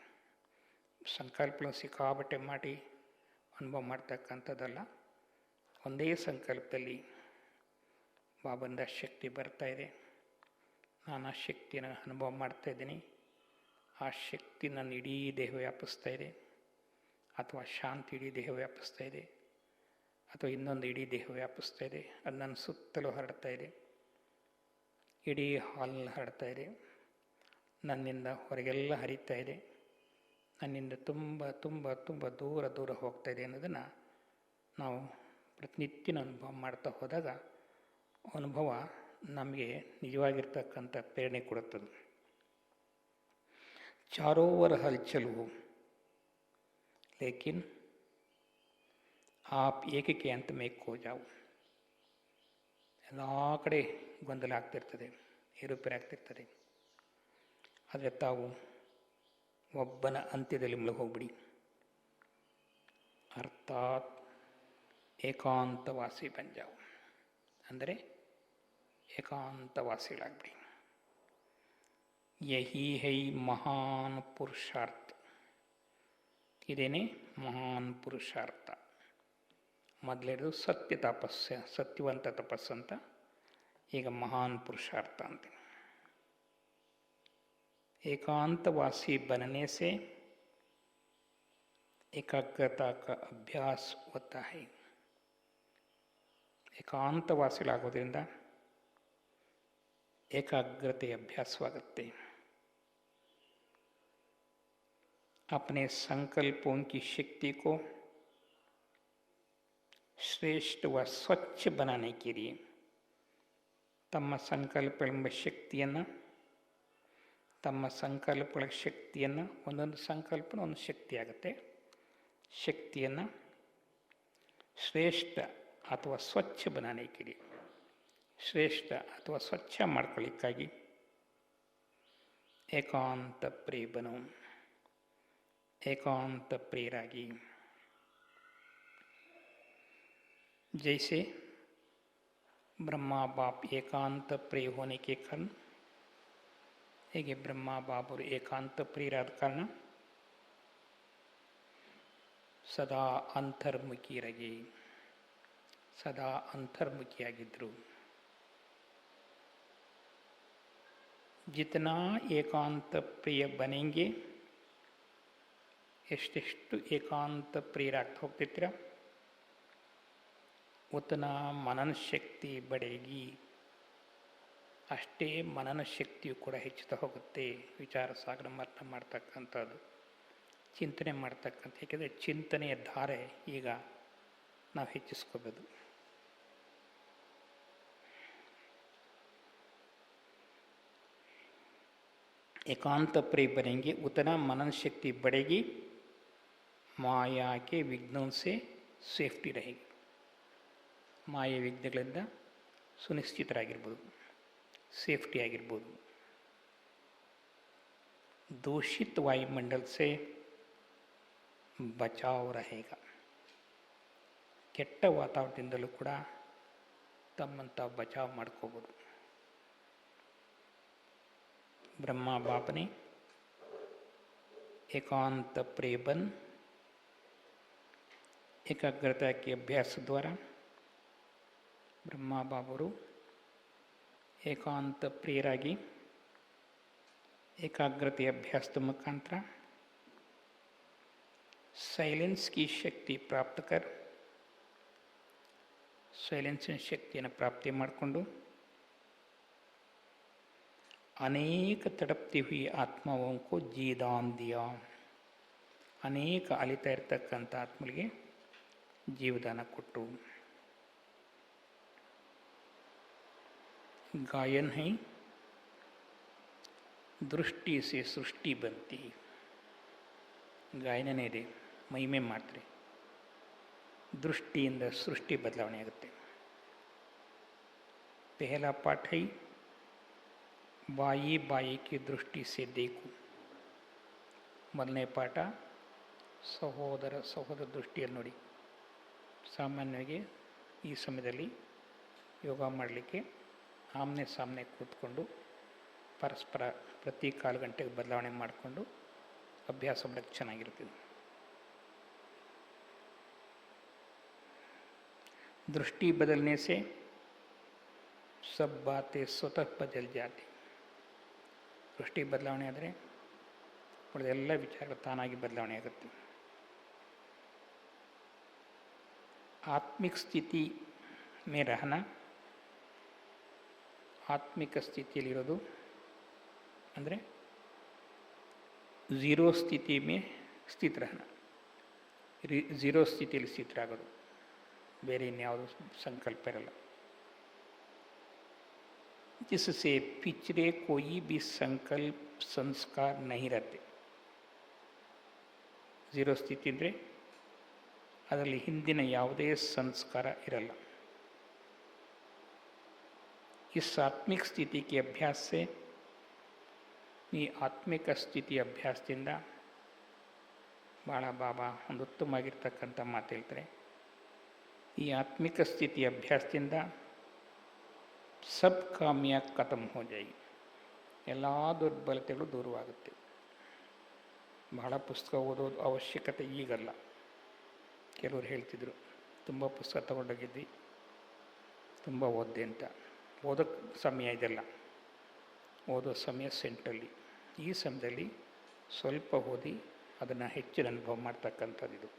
ಸಂಕಲ್ಪನ ಸಿಕ್ಕಾಬಟ್ಟೆ ಮಾಡಿ ಅನುಭವ ಮಾಡ್ತಕ್ಕಂಥದ್ದಲ್ಲ, ಒಂದೇ ಸಂಕಲ್ಪದಲ್ಲಿ ಬಾಬಂದ ಶಕ್ತಿ ಬರ್ತಾ ಇದೆ, ನಾನು ಆ ಶಕ್ತಿನ ಅನುಭವ ಮಾಡ್ತಾಯಿದ್ದೀನಿ, ಆ ಶಕ್ತಿ ನನ್ನ ಇಡೀ ದೇಹ ವ್ಯಾಪಿಸ್ತಾ ಇದೆ, ಅಥವಾ ಶಾಂತಿ ಇಡೀ ದೇಹ ವ್ಯಾಪಿಸ್ತಾ ಇದೆ, ಅಥವಾ ಇನ್ನೊಂದು ಇಡೀ ದೇಹ ವ್ಯಾಪಿಸ್ತಾ ಇದೆ, ಅದು ನನ್ನ ಸುತ್ತಲೂ ಹರಡ್ತಾ ಇದೆ, ಇಡೀ ಹಾಲ್ನಲ್ಲಿ ಹರಡ್ತಾ ಇದೆ, ನನ್ನಿಂದ ಹೊರಗೆಲ್ಲ ಹರಿತಾ ಇದೆ, ನನ್ನಿಂದ ತುಂಬ ತುಂಬ ತುಂಬ ದೂರ ದೂರ ಹೋಗ್ತಾ ಇದೆ ಅನ್ನೋದನ್ನು ನಾವು ಪ್ರತಿನಿತ್ಯನ ಅನುಭವ ಮಾಡ್ತಾ ಹೋದಾಗ ಅನುಭವ ನಮಗೆ ನಿಜವಾಗಿರ್ತಕ್ಕಂಥ ಪ್ರೇರಣೆ ಕೊಡುತ್ತದೆ. ಚಾರೋವರ ಹಲ್ಚಲ್ ಹೋ ಲೇಕಿನ್ ಆಪ್ ಏಕಕ್ಕೆ ಅಂತ ಮೇಕ್ ಹೋ ಜಾವು. ಎಲ್ಲ ಕಡೆ ಗೊಂದಲ ಆಗ್ತಿರ್ತದೆ, ಏರುಪೇರಾಗ್ತಿರ್ತದೆ, ಆದರೆ ತಾವು ಒಬ್ಬನ ಅಂತ್ಯದಲ್ಲಿ ಮುಳುಗೋಗ್ಬಿಡಿ. ಅರ್ಥಾತ್ ಏಕಾಂತವಾಸಿ ಬಂಜಾವು ಅಂದರೆ ಏಕಾಂತವಾಸಿಗಳಾಗ್ಬಿಡಿ. ಯಹಿ ಹೈ ಮಹಾನ್ ಪುರುಷಾರ್ಥ, ಇದೇನೇ ಮಹಾನ್ ಪುರುಷಾರ್ಥ. ಮೊದಲೇದು ಸತ್ಯ ತಪಸ್ಸು, ಸತ್ಯವಂತ ತಪಸ್ಸು ಅಂತ, ಈಗ ಮಹಾನ್ ಪುರುಷಾರ್ಥ ಅಂತ. एकांतवासी बनने से एकाग्रता का अभ्यास होता है. ಏಕಾಂತವಾಸಿಗಳಾಗೋದ್ರಿಂದ ಏಕಾಗ್ರತೆ ಅಭ್ಯಾಸವಾಗುತ್ತೆ. अपने संकल्पों की शक्ति को श्रेष्ठ व स्वच्छ बनाने के लिए ತಮ್ಮ ಸಂಕಲ್ಪವೆಂಬ ಶಕ್ತಿಯನ್ನು, ತಮ್ಮ ಸಂಕಲ್ಪಗಳ ಶಕ್ತಿಯನ್ನು, ಒಂದೊಂದು ಸಂಕಲ್ಪನ ಒಂದು ಶಕ್ತಿ ಆಗುತ್ತೆ, ಶಕ್ತಿಯನ್ನು ಶ್ರೇಷ್ಠ ಅಥವಾ ಸ್ವಚ್ಛ ಬನಾನೇಕಿಡಿ, ಶ್ರೇಷ್ಠ ಅಥವಾ ಸ್ವಚ್ಛ ಮಾಡ್ಕೊಳ್ಳಿಕ್ಕಾಗಿ ಏಕಾಂತ ಪ್ರಿಯಬನು, ಏಕಾಂತ ಪ್ರಿಯರಾಗಿ. जैसे ब्रह्मा बाप एकांत प्रिय होने के कारण, ಹೇಗೆ ಬ್ರಹ್ಮ ಬಾಬರು ಏಕಾಂತ ಪ್ರಿಯರಾದ ಕಾರಣ ಸದಾ ಅಂತರ್ಮುಖಿಯರಾಗಿ, ಸದಾ ಅಂತರ್ಮುಖಿಯಾಗಿದ್ದರು. जितना एकांत प्रिय बनेंगे ಎಷ್ಟೆಷ್ಟು ಏಕಾಂತ ಪ್ರಿಯರಾಗ್ತಾ ಹೋಗ್ತಿರ್ತೀರ ಉತ್ತನ ಮನನ ಶಕ್ತಿ ಬಡೇಗಿ ಅಷ್ಟೇ ಮನನ ಶಕ್ತಿಯು ಕೂಡ ಹೆಚ್ಚುತ್ತಾ ಹೋಗುತ್ತೆ. ವಿಚಾರ ಸಾಗರ ಮಾಡ್ತಕ್ಕಂಥದ್ದು, ಚಿಂತನೆ ಮಾಡ್ತಕ್ಕಂಥ, ಏಕೆಂದರೆ ಚಿಂತನೆಯ ಧಾರೆ ಈಗ ನಾವು ಹೆಚ್ಚಿಸ್ಕೋಬೋದು. एकांत प्रिय बनेंगे उतना मनन शक्ति बढ़ेगी, माया के विघ्नों से ಸೇಫ್ಟಿ रहेगी. ಮಾಯಾ ವಿಘ್ನಗಳಿಂದ ಸುನಿಶ್ಚಿತರಾಗಿರ್ಬೋದು, ಸೇಫ್ಟಿ ಆಗಿರ್ಬೋದು. दूषित वायुमंडल से बचाव रहेगा. ಕೆಟ್ಟ ವಾತಾವರಣದಿಂದಲೂ ಕೂಡ ತಮ್ಮಂತ ಬಚಾವ್ ಮಾಡ್ಕೋಬೋದು. ब्रह्मा बाप ने एकांत प्रेबन एकाग्रता के अभ्यास द्वारा ब्रह्मा बाबरू एकांत प्रियरागी एकाग्रते अभ्यास मुखांतर सैलेंस की शक्ति प्राप्त कर सैलेंस शक्तिಯನ್ನು ಪ್ರಾಪ್ತಿ ಮಾಡಿಕೊಂಡು अनेक तड़पती हुई आत्माओं को जीदान दिया. अनेक ಅಲಿತಾ ಇರತಕ್ಕಂಥ ಆತ್ಮಗಳಿಗೆ ಜೀವದಾನ ಕೊಟ್ಟು. गायन है दृष्टि से सृष्टि बनती. ಗಾಯನನೇ ಇದೆ, ಮಹಿಮೆ ಮಾಡ್ತಾರೆ. ದೃಷ್ಟಿಯಿಂದ ಸೃಷ್ಟಿ ಬದಲಾವಣೆ ಆಗುತ್ತೆ. पहला पाठ है बाई बाई की दृष्टि से देखो. ಮೊದಲನೇ ಪಾಠ ಸಹೋದರ ದೃಷ್ಟಿಯಲ್ಲಿ ನೋಡಿ. ಸಾಮಾನ್ಯವಾಗಿ ಈ ಸಮಯದಲ್ಲಿ ಯೋಗ ಮಾಡಲಿಕ್ಕೆ ಆಮ್ನೆ ಸಾಮ್ನೆ ಕೂತ್ಕೊಂಡು ಪರಸ್ಪರ ಪ್ರತಿ ಕಾಲು ಗಂಟೆಗೆ ಬದಲಾವಣೆ ಮಾಡಿಕೊಂಡು ಅಭ್ಯಾಸ ಮಾಡೋಕ್ಕೆ ಚೆನ್ನಾಗಿರ್ತದೆ. दृष्टि बदलने से सब बातें स्वतः बदल जाती. दृष्टि बदलावणे ಆದರೆ ಉಳಿದೆಲ್ಲ ವಿಚಾರಗಳು ತಾನಾಗಿ ಬದಲಾವಣೆ ಆಗುತ್ತೆ. आत्मिक स्थिति में रहना, ಆತ್ಮಿಕ ಸ್ಥಿತಿಯಲ್ಲಿರೋದು ಅಂದರೆ ಝೀರೋ ಸ್ಥಿತಿ ಮೇ ಸ್ಥಿತ रहना, ಝೀರೋ ಸ್ಥಿತಿಯಲ್ಲಿ ಸ್ಥಿತರಾಗೋದು. ಬೇರೆ ಇನ್ಯಾವುದು ಸಂಕಲ್ಪ ಇರಲ್ಲ. जिससे पिछले कोई भी संकल्प संस्कार नहीं रहते. ಝೀರೋ ಸ್ಥಿತಿ ಅಂದರೆ ಅದರಲ್ಲಿ ಹಿಂದಿನ ಯಾವುದೇ ಸಂಸ್ಕಾರ ಇರಲ್ಲ. इस आत्मिक स्थिति के अभ्यास से, ಈ ಆತ್ಮಿಕ ಸ್ಥಿತಿ ಅಭ್ಯಾಸದಿಂದ ಭಾಳ ಬಾಬಾ ಒಂದು ಉತ್ತಮವಾಗಿರ್ತಕ್ಕಂಥ ಮಾತು ಹೇಳ್ತಾರೆ. ಈ ಆತ್ಮಿಕ ಸ್ಥಿತಿ ಅಭ್ಯಾಸದಿಂದ ಸಬ್ ಕಾಮಿಯಾ ಖತಮ್ ಹೋ ಜಾಯಿ, ಎಲ್ಲ ದುರ್ಬಲತೆಗಳು ದೂರವಾಗುತ್ತೆ. ಬಹಳ ಪುಸ್ತಕ ಓದೋದು ಅವಶ್ಯಕತೆ ಈಗಲ್ಲ. ಕೆಲವರು ಹೇಳ್ತಿದ್ರು ತುಂಬ ಪುಸ್ತಕ ತಗೊಂಡೋಗಿದ್ವಿ, ತುಂಬ ಓದಿದೆ ಅಂತ. ಓದೋಕ್ಕೆ ಸಮಯ ಇದೆಲ್ಲ, ಓದೋ ಸಮಯ ಸೆಂಟ್ರಲ್ಲಿ. ಈ ಸಮಯದಲ್ಲಿ ಸ್ವಲ್ಪ ಓದಿ ಅದನ್ನು ಹೆಚ್ಚಿನ ಅನುಭವ ಮಾಡ್ತಕ್ಕಂಥದ್ದು ಇದು.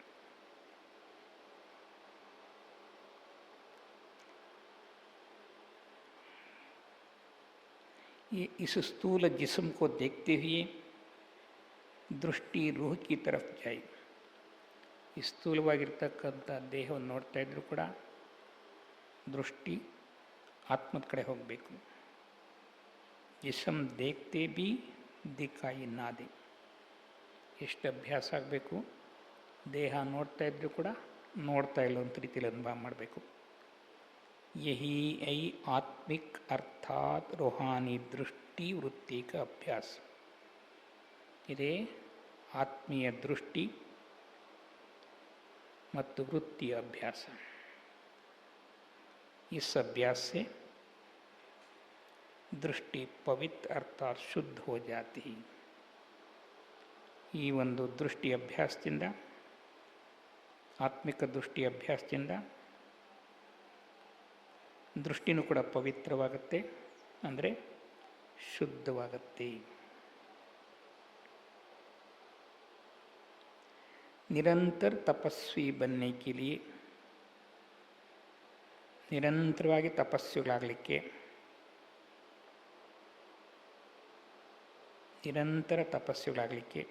इस स्थूल जिस्म को देखते हुए दृष्टि रूह की तरफ जाए. ಈ ಸ್ಥೂಲವಾಗಿರ್ತಕ್ಕಂಥ ದೇಹವನ್ನು ನೋಡ್ತಾ ಇದ್ರೂ ಕೂಡ ದೃಷ್ಟಿ ಆತ್ಮದ ಕಡೆ ಹೋಗಬೇಕು. ಜಿಸ್ಮ್ ದೇಖ್ತೆ ಬಿ ದಿಕ್ಕಾಯಿ ನಾದೆ. ಎಷ್ಟು ಅಭ್ಯಾಸ ಆಗಬೇಕು, ದೇಹ ನೋಡ್ತಾ ಇದ್ರೂ ಕೂಡ ನೋಡ್ತಾ ಇಲ್ಲ ಅಂತ ರೀತಿಯಲ್ಲಿ ಅನುಭವ ಮಾಡಬೇಕು. यही ऐ आत्मिक अर्थात रूहानी दृष्टि वृत्ति का अभ्यास. इदे आत्मीय दृष्टि ಮತ್ತು ವೃತ್ತಿಯ ಅಭ್ಯಾಸ. इस अभ्यास से दृष्टि पवित्र अर्थात शुद्ध हो जाती. ಈ ಒಂದು ದೃಷ್ಟಿ ಅಭ್ಯಾಸದಿಂದ, ಆತ್ಮಿಕ ದೃಷ್ಟಿ ಅಭ್ಯಾಸದಿಂದ ದೃಷ್ಟಿನೂ ಕೂಡ ಪವಿತ್ರವಾಗುತ್ತೆ. ಅಂದರೆ ಶುದ್ಧವಾಗುತ್ತೆ. ನಿರಂತರ ತಪಸ್ವಿ बनने के लिए, ನಿರಂತರವಾಗಿ ತಪಸ್ವಿಗಳಾಗಲಿಕ್ಕೆ, ನಿರಂತರ ತಪಸ್ವಿಗಳಾಗಲಿಕ್ಕೆ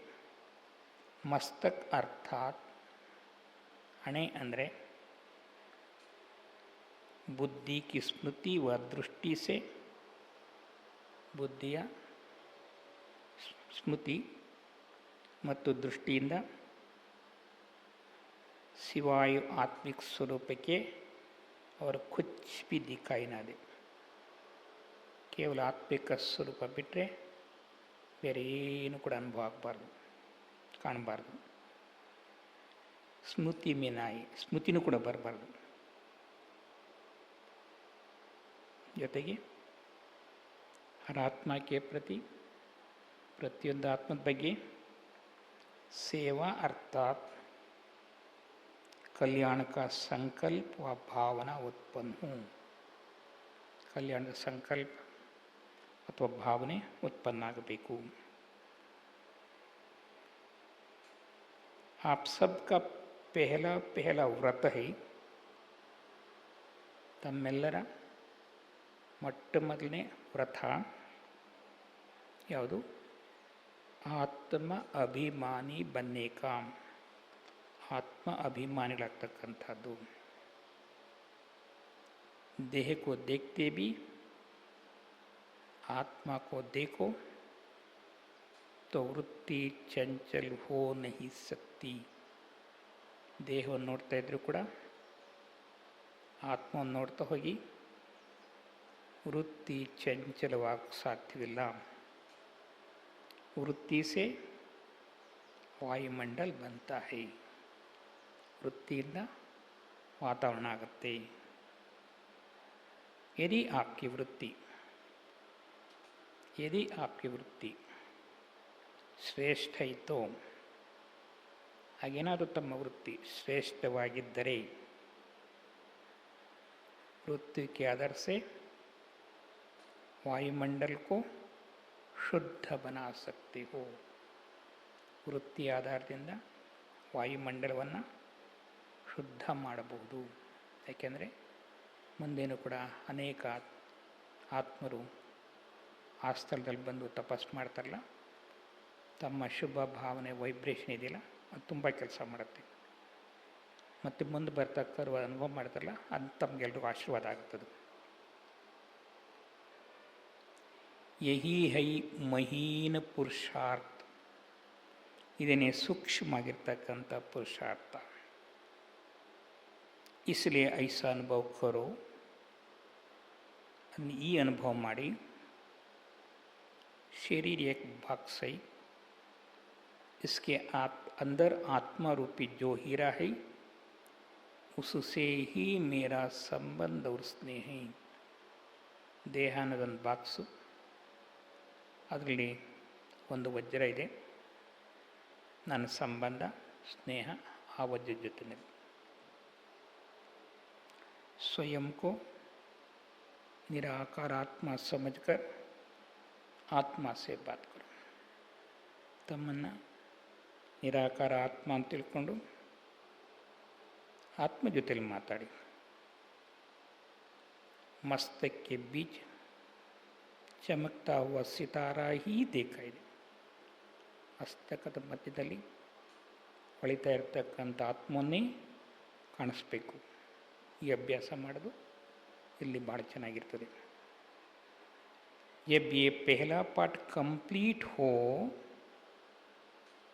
ಮಸ್ತಕ್ ಅರ್ಥಾತ್ ಹಣೆ ಅಂದರೆ बुद्धि की स्मृति व दृष्टि से, ಬುದ್ಧಿಯ ಸ್ಮೃತಿ ಮತ್ತು ದೃಷ್ಟಿಯಿಂದ ಶಿವಾಯು ಆತ್ಮಿಕ ಸ್ವರೂಪಕ್ಕೆ ಅವರ ಕುಚ್ ಬಿ ದಿಕ್ಕಾಯಿ ನಾ ದೆ. ಕೇವಲ ಆತ್ಮಿಕ ಸ್ವರೂಪ ಬಿಟ್ಟರೆ ಬೇರೆ ಏನು ಕೂಡ ಅನುಭವ ಆಗಬಾರ್ದು, ಕಾಣಬಾರ್ದು. ಸ್ಮೃತಿ ಮೇನಾಯಿ, ಸ್ಮೃತಿನೂ ಕೂಡ ಬರಬಾರ್ದು. ಜೊತೆಗೆ ಹರ ಆತ್ಮಕ್ಕೆ ಪ್ರತಿಯೊಂದು ಆತ್ಮದ ಬಗ್ಗೆ ಸೇವಾ ಅರ್ಥಾತ್ ಕಲ್ಯಾಣ का संकल्प व भावना उत्पन्न हो, ಕಲ್ಯಾಣದ ಸಂಕಲ್ಪ ಅಥವಾ ಭಾವನೆ ಉತ್ಪನ್ನ ಆಗಬೇಕು. आप सबका पहला व्रत है, ತಮ್ಮೆಲ್ಲರ ಮೊಟ್ಟ ಮೊದಲನೇ ವ್ರತ ಯಾವುದು? ಆತ್ಮ ಅಭಿಮಾನಿ ಬನ್ನೇಕ, ಆತ್ಮ ಅಭಿಮಾನಿಗಳಾಗ್ತಕ್ಕಂಥದ್ದು. ದೇಹ ಕೋ ದೇಖ್ತೆ ಭಿ ಆತ್ಮ ಕೋ ದೇಖೋ ತೋ ವೃತ್ತಿ ಚಂಚಲ್ ಹೋ ನಹಿ ಸಕ್ತಿ. ದೇಹವನ್ನು ನೋಡ್ತಾ ಇದ್ರೂ ಕೂಡ ಆತ್ಮವನ್ನು ನೋಡ್ತಾ ಹೋಗಿ ವೃತ್ತಿ ಚಂಚಲವಾಗ ಸಾಧ್ಯವಿಲ್ಲ. ವೃತ್ತಿ ಸೆ ವಾಯುಮಂಡಲ್ ಬಂತಾ ಹೈ, ವೃತ್ತಿಯಿಂದ ವಾತಾವರಣ ಆಗುತ್ತೆ. यदि आपकी वृत्ति ಶ್ರೇಷ್ಠ ಇತ್ತೋ, ಹಾಗೇನಾದರೂ ತಮ್ಮ ವೃತ್ತಿ ಶ್ರೇಷ್ಠವಾಗಿದ್ದರೆ वृत्ति के आधार से वायुमंडल को शुद्ध बना सकते हो. ವೃತ್ತಿ ಆಧಾರದಿಂದ ವಾಯುಮಂಡಲವನ್ನು ಶುದ್ಧ ಮಾಡಬಹುದು. ಯಾಕೆಂದರೆ ಮುಂದೇನು ಕೂಡ ಅನೇಕ ಆತ್ಮರು ಆ ಸ್ಥಳದಲ್ಲಿ ಬಂದು ತಪಸ್ಸು ಮಾಡ್ತಾರಲ್ಲ, ತಮ್ಮ ಶುಭ ಭಾವನೆ ವೈಬ್ರೇಷನ್ ಇದೆಯಲ್ಲ, ಅದು ತುಂಬ ಕೆಲಸ ಮಾಡುತ್ತೆ. ಮತ್ತು ಮುಂದೆ ಬರ್ತಕ್ಕರುವ ಅನುಭವ ಮಾಡ್ತಾರಲ್ಲ, ಅದು ತಮಗೆಲ್ರಿಗೂ ಆಶೀರ್ವಾದ ಆಗ್ತದೆ. ಯಹಿ ಹೈ ಮಹೀನ ಪುರುಷಾರ್ಥ, ಇದನ್ನೇ ಸೂಕ್ಷ್ಮವಾಗಿರ್ತಕ್ಕಂಥ ಪುರುಷಾರ್ಥ. इसलिए ऐसा अनुभव करो, ಈ ಅನುಭವ ಮಾಡಿ. शरीर एक भाग से, इसके अंदर आत्मा रूपी जो हीरा है उससे ही मेरा संबंध और स्नेह है. ದೇಹ ಅನ್ನೋದೊಂದು ಬಾಕ್ಸು, ಅದರಲ್ಲಿ ಒಂದು ವಜ್ರ ಇದೆ. ನನ್ನ ಸಂಬಂಧ, ಸ್ನೇಹ ಆ ವಜ್ರದ ಜೊತೆಯಲ್ಲಿ. स्वयं को निराकार आत्मा समझकर आत्मा से बात करो. ತಮ್ಮನ್ನು ನಿರಾಕಾರ ಆತ್ಮ ಅಂತ ತಿಳ್ಕೊಂಡು ಆತ್ಮ ಜೊತೆಲಿ ಮಾತಾಡಿ. ಮಸ್ತಕ್ಕೆ ಬೀಚ ಚಮಕ್ತಾ ಹುವ ಸಿತಾರಾ ಹೀ ದೇಖಾ ಇದೆ. ಮಸ್ತಕದ ಮಧ್ಯದಲ್ಲಿ ಹೊಳಿತಾ ಇರ್ತಕ್ಕಂಥ ಆತ್ಮವನ್ನೇ ಕಾಣಿಸ್ಬೇಕು. ಈ ಅಭ್ಯಾಸ ಮಾಡೋದು ಇಲ್ಲಿ ಭಾಳ ಚೆನ್ನಾಗಿರ್ತದೆ. जब ये पहला पाठ कंप्लीट हो,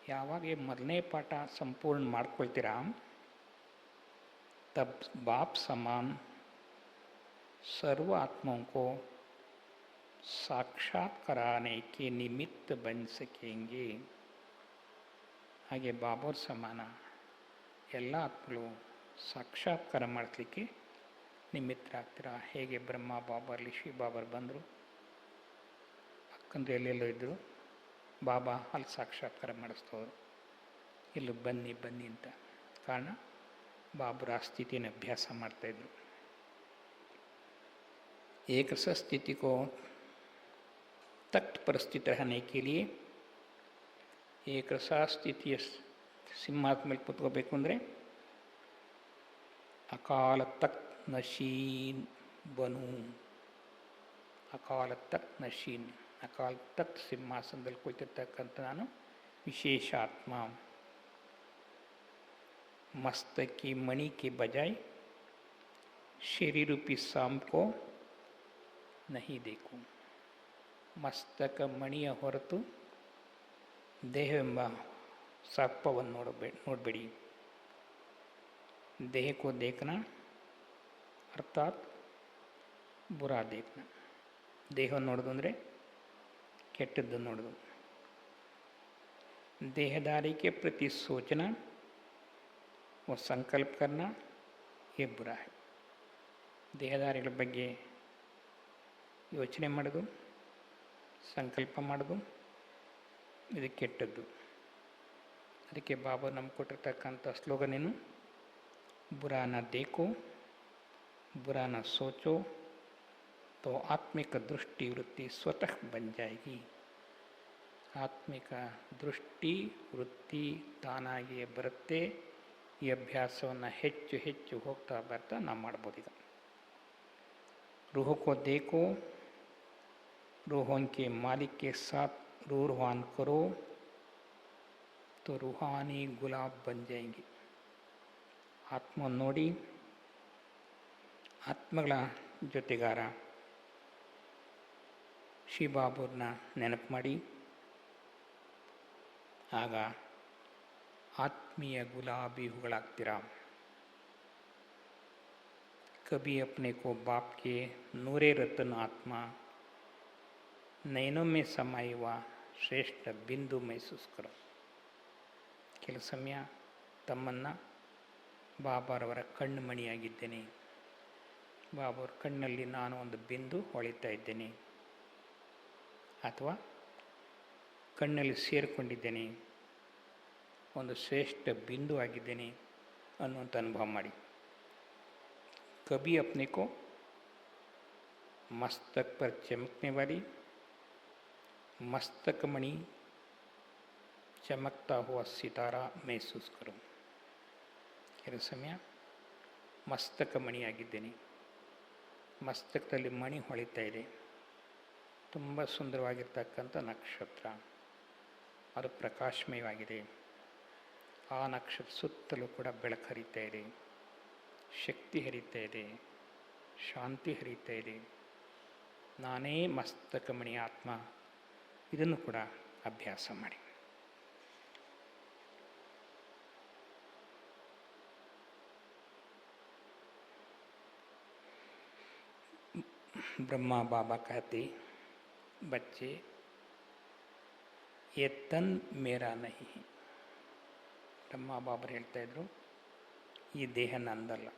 ಯಾವಾಗ ಮೊದಲನೇ ಪಾಠ ಸಂಪೂರ್ಣ ಮಾಡ್ಕೊಳ್ತೀರಾ, तब बाप समान सर्व आत्माओं को साक्षात कराने के निमित्त बन सकेंगे. ಹಾಗೆ ಬಾಬೋರ್ ಸಮಾನ ಎಲ್ಲ ಆತ್ಮಗಳು ಸಾಕ್ಷಾತ್ಕಾರ ಮಾಡಲಿಕ್ಕೆ ನಿಮಿತ್ತರಾಗ್ತೀರ. ಹೇಗೆ ಬ್ರಹ್ಮ ಬಾಬರ್ಲಿ ಶ್ರೀ ಬಾಬರ್ ಬಂದರು, ಅಕ್ಕಂದ್ರೆ ಎಲ್ಲೆಲ್ಲೋ ಇದ್ದರು, ಬಾಬಾ ಅಲ್ಲಿ ಸಾಕ್ಷಾತ್ಕಾರ ಮಾಡಿಸ್ತವ್ರು. ಇಲ್ಲಿ ಬನ್ನಿ ಬನ್ನಿ ಅಂತ. ಕಾರಣ ಬಾಬರ ಆ ಸ್ಥಿತಿಯನ್ನು ಅಭ್ಯಾಸ ಮಾಡ್ತಾಯಿದ್ರು. ಏಕರಸ ಸ್ಥಿತಿ ಕೋ तख्त पर स्थित रहने के लिए एक ರಸಾಸ್ಥಿತಿಯ ಸಿಂಹಾಸನ ಮೇಲೆ ಕೂತ್ಕೋಬೇಕು ಅಂದರೆ ಅಕಾಲ ತಖ್ತ್ ನಶೀನ್ ಬನು. ಅಕಾಲ ತಖ್ತ್ ನಶೀನ್, ಅಕಾಲ ತಖ್ತ್ ಸಿಂಹಾಸನದಲ್ಲಿ ಕುಳಿತಿರ್ತಕ್ಕಂಥ ನಾನು विशेष आत्मा. मस्तक की मणि के बजाय शरीर रूपी सांप को नहीं देखूं. ಮಸ್ತಕ ಮಣಿಯ ಹೊರತು ದೇಹವೆಂಬ ಸರ್ಪವನ್ನು ನೋಡಬೇಡಿ. देह को देखना अर्थात बुरा देखना. ದೇಹವನ್ನು ನೋಡೋದು ಅಂದರೆ ಕೆಟ್ಟದ್ದು ನೋಡೋದು. देहदारी के प्रति सोचना और संकल्प करना ये बुरा है. ದೇಹದಾರಿಗಳ ಬಗ್ಗೆ ಯೋಚನೆ ಮಾಡೋದು, ಸಂಕಲ್ಪ ಮಾಡೋದು ಇದು ಕೆಟ್ಟದ್ದು. ಅದಕ್ಕೆ ಬಾಬಾ ನಮ್ಗೆ ಕೊಟ್ಟಿರ್ತಕ್ಕಂಥ ಸ್ಲೋಗನ್ ಏನು? बुरा न देखो, बुरा न सोचो तो आत्मिक दृष्टि वृत्ति स्वतः बन जाएगी. ಆತ್ಮಿಕ ದೃಷ್ಟಿ ವೃತ್ತಿ ತಾನಾಗಿಯೇ ಬರುತ್ತೆ. ಈ ಅಭ್ಯಾಸವನ್ನು ಹೆಚ್ಚು ಹೆಚ್ಚು ಹೋಗ್ತಾ ಬರ್ತಾ ನಾವು ಮಾಡ್ಬೋದು. ಈಗ रूह को देखो, रूहों के मालिक के साथ रूहान करो तो रूहानी गुलाब बन जाएंगे. ಆತ್ಮವನ್ನು ನೋಡಿ ಆತ್ಮಗಳ ಜೊತೆಗಾರ ಶಿವಬಾಬುರನ್ನ ನೆನಪು ಮಾಡಿ, ಆಗ ಆತ್ಮೀಯ ಗುಲಾಬಿ ಹೂಗಳಾಗ್ತೀರಾ. कभी अपने को बाप के नूरे रतन आत्मा नयनों में समाई हुआ श्रेष्ठ बिंदु महसूस करो. ಕೆಲ ಸಮಯ ತಮ್ಮನ್ನು ಬಾಬಾರವರ ಕಣ್ಣುಮಣಿಯಾಗಿದ್ದೇನೆ, ಬಾಬಾರ ಕಣ್ಣಲ್ಲಿ ನಾನು ಒಂದು ಬಿಂದು ಹೊಳಿತಾ ಇದ್ದೇನೆ, ಅಥವಾ ಕಣ್ಣಲ್ಲಿ ಸೇರಿಕೊಂಡಿದ್ದೇನೆ, ಒಂದು ಶ್ರೇಷ್ಠ ಬಿಂದು ಆಗಿದ್ದೇನೆ ಅನ್ನುವಂಥ ಅನುಭವ ಮಾಡಿ. कभी अपने को मस्तक पर चमकने वाली मस्तक मणि चमकता हुआ सितारा महसूस करो. ಕೆಲ ಸಮಯ ಮಸ್ತಕ ಮಣಿಯಾಗಿದ್ದೇನೆ, ಮಸ್ತಕದಲ್ಲಿ ಮಣಿ ಹೊಳಿತಾ ಇದೆ, ತುಂಬ ಸುಂದರವಾಗಿರ್ತಕ್ಕಂಥ ನಕ್ಷತ್ರ, ಅದು ಪ್ರಕಾಶಮಯವಾಗಿದೆ. ಆ ನಕ್ಷತ್ರ ಸುತ್ತಲೂ ಕೂಡ ಬೆಳಕು ಹರಿತಾ ಇದೆ, ಶಕ್ತಿ ಹರಿತಾ ಇದೆ, ಶಾಂತಿ ಹರಿತಾ ಇದೆ. ನಾನೇ ಮಸ್ತಕಮಣಿ ಆತ್ಮ. ಇದನ್ನು ಕೂಡ ಅಭ್ಯಾಸ ಮಾಡಿ. ब्रह्मा बाबा कहते, बच्चे ये तन मेरा नहीं है. ब्रह्मा बाबा ಹೇಳ್ತಾ ಇದ್ರು, ಈ ದೇಹ ನಂದಲ್ಲ.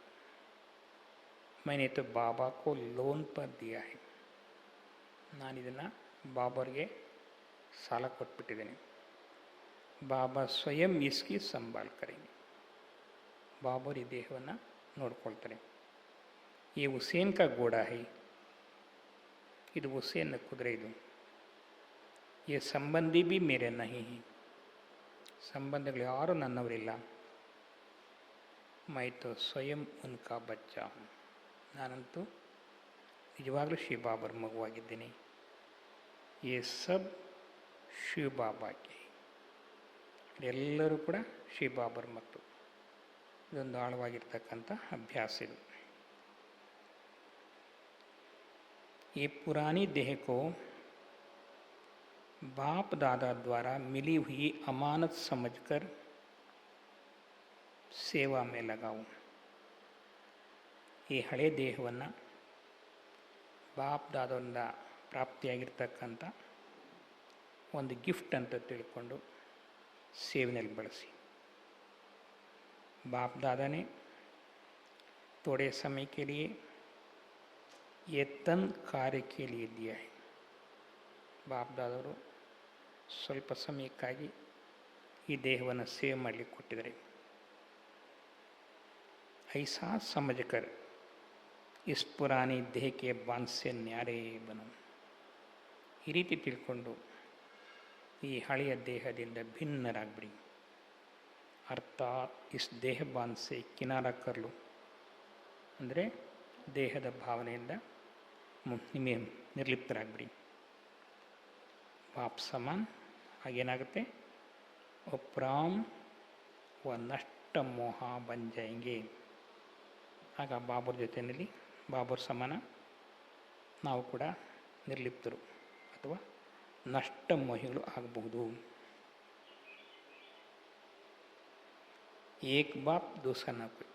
मैंने तो बाबा को लोन पर दिया है. ನಾನಿದನ್ನು ಬಾಬಾರಿಗೆ ಸಾಲ ಕೊಟ್ಬಿಟ್ಟಿದ್ದೇನೆ. ಬಾಬಾ ಸ್ವಯಂ ಇಸ್ಕಿ ಸಂಭಾಲ್ ಕರೆಂगे. ಬಾಬಾರು ಈ ದೇಹವನ್ನು ನೋಡ್ಕೊಳ್ತಾರೆ. ಈ ಹುಸೇನ್ ಕಾ ಗೋಡ ಹೈ, ಇದು ಹುಸೇನ್ ಕುದುರೆ. ಇದು ಈ ಸಂಬಂಧಿ ಬಿ ಮೇರೆ ನಹಿ, ಸಂಬಂಧಗಳು ಯಾರೂ ನನ್ನವರಿಲ್ಲ. ಮೈ ತೋ ಸ್ವಯಂ ಉನ್ಕಾ ಬಚ್ಚಾ ಹೂಂ, ನಾನಂತೂ ನಿಜವಾಗಲೂ ಶಿವ ಬಾಬಾರ ಮಗುವಾಗಿದ್ದೀನಿ. ಈ ಸಬ್ ಶಿವ ಬಾಬಾಗೆ, ಎಲ್ಲರೂ ಕೂಡ ಶಿವ ಬಾಬಾರ ಮಕ್ಕಳು. ಇದೊಂದು ಆಳವಾಗಿರ್ತಕ್ಕಂಥ ಅಭ್ಯಾಸ ಇದು. ये पुरानी देह को बाप दादा द्वारा मिली हुई अमानत समझकर ಸೇವಾ ಮೇಲೆ ಲಗಾವು. ಈ ಹಳೆ ದೇಹವನ್ನು ಬಾಪ್ ದಾದರಿಂದ ಪ್ರಾಪ್ತಿಯಾಗಿರ್ತಕ್ಕಂಥ ಒಂದು ಗಿಫ್ಟ್ ಅಂತ ತಿಳ್ಕೊಂಡು ಸೇವೆಯಲ್ಲಿ ಬಳಸಿ. ಬಾಪ್ दादा ने थोड़े समय के लिए ये तन कार्य के लिए दिया है. ಬಾಪ್ ದಾದವರು ಸ್ವಲ್ಪ ಸಮಯಕ್ಕಾಗಿ ಈ ದೇಹವನ್ನು ಸೇವೆ ಮಾಡಲಿಕ್ಕೆ ಕೊಟ್ಟಿದ್ದಾರೆ. ऐसा समझकर इस पुरानी देह के बांध से न्यारे बनो. ಈ ರೀತಿ ತಿಳ್ಕೊಂಡು ಈ ಹಳೆಯ ದೇಹದಿಂದ ಭಿನ್ನರಾಗ್ಬಿಡಿ. ಅರ್ಥಾತ್ ಇಸ್ ದೇಹ ಬಾನ್ಸೆ ಕಿನಾರ ಕರ್ಲು ಅಂದರೆ ದೇಹದ ಭಾವನೆಯಿಂದ ನಿಮಗೆ ನಿರ್ಲಿಪ್ತರಾಗ್ಬಿಡಿ. ಬಾಪ್ ಸಮಾನ್ ಹಾಗೇನಾಗುತ್ತೆ, ಉಪ್ರಾಮ್ ವ ನಷ್ಟ ಮೋಹ ಬಂಜಾಯಂಗೆ. ಆಗ ಬಾಬರ್ ಜೊತೆಯಲ್ಲಿ ಬಾಬರ್ ಸಮಾನ ನಾವು ಕೂಡ ನಿರ್ಲಿಪ್ತರು ಅಥವಾ ನಷ್ಟ ಮೋಹಿಗಳು ಆಗಬಹುದು. ಏಕ್ ಬಾಪ್ ದೂಸರ ಕೋಯಿ,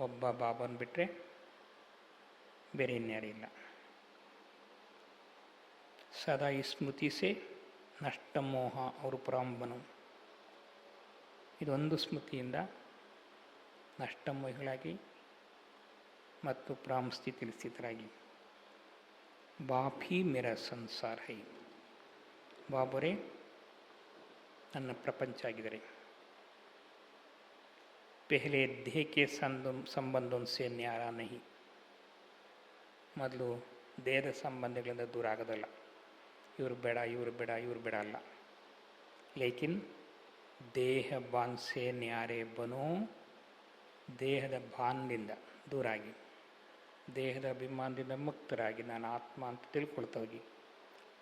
ಒಬ್ಬ ಬಾಬನ್ ಬಿಟ್ಟರೆ ಬೇರೆ ಇನ್ಯಾರಿಲ್ಲ. ಸದಾ ಈ ಸ್ಮೃತಿ ಸೆ ನಷ್ಟ ಮೋಹ ಅವರು ಪ್ರಾರಂಭನು, ಇದೊಂದು ಸ್ಮೃತಿಯಿಂದ ನಷ್ಟ ಮೋಹಿಗಳಾಗಿ ಮತ್ತು ಪ್ರಾಮ್ ಸ್ಥಿತಿಯಲ್ಲಿ ಸ್ಥಿತರಾಗಿ. ಬಾಪ್ ಹಿ ಮೇರಾ ಸಂಸಾರ ಹೈ, ಬಾಬರೇ ನನ್ನ ಪ್ರಪಂಚ ಆಗಿದ್ದಾರೆ. ಪೆಹಲೆ ದೇಹಕ್ಕೆ ಸಂಬಂಧೋನ್ಸೆ ನ್ಯಾರ ನಹಿ, ಮೊದಲು ದೇಹದ ಸಂಬಂಧಗಳಿಂದ ದೂರ ಆಗೋದಲ್ಲ. ಇವರು ಬೇಡ ಇವರು ಬೇಡ ಇವರು ಬೇಡ ಅಲ್ಲ. ಲೇಕಿನ್ ದೇಹ ಬಾನ್ಸೆ ನ್ಯಾರೆ ಬನೋ, ದೇಹದ ಭಾನದಿಂದ ದೂರಾಗಿ, ದೇಹದ ಅಭಿಮಾನದಿಂದ ಮುಕ್ತರಾಗಿ ನಾನು ಆತ್ಮ ಅಂತ ತಿಳ್ಕೊಳ್ತಾ ಹೋಗಿ.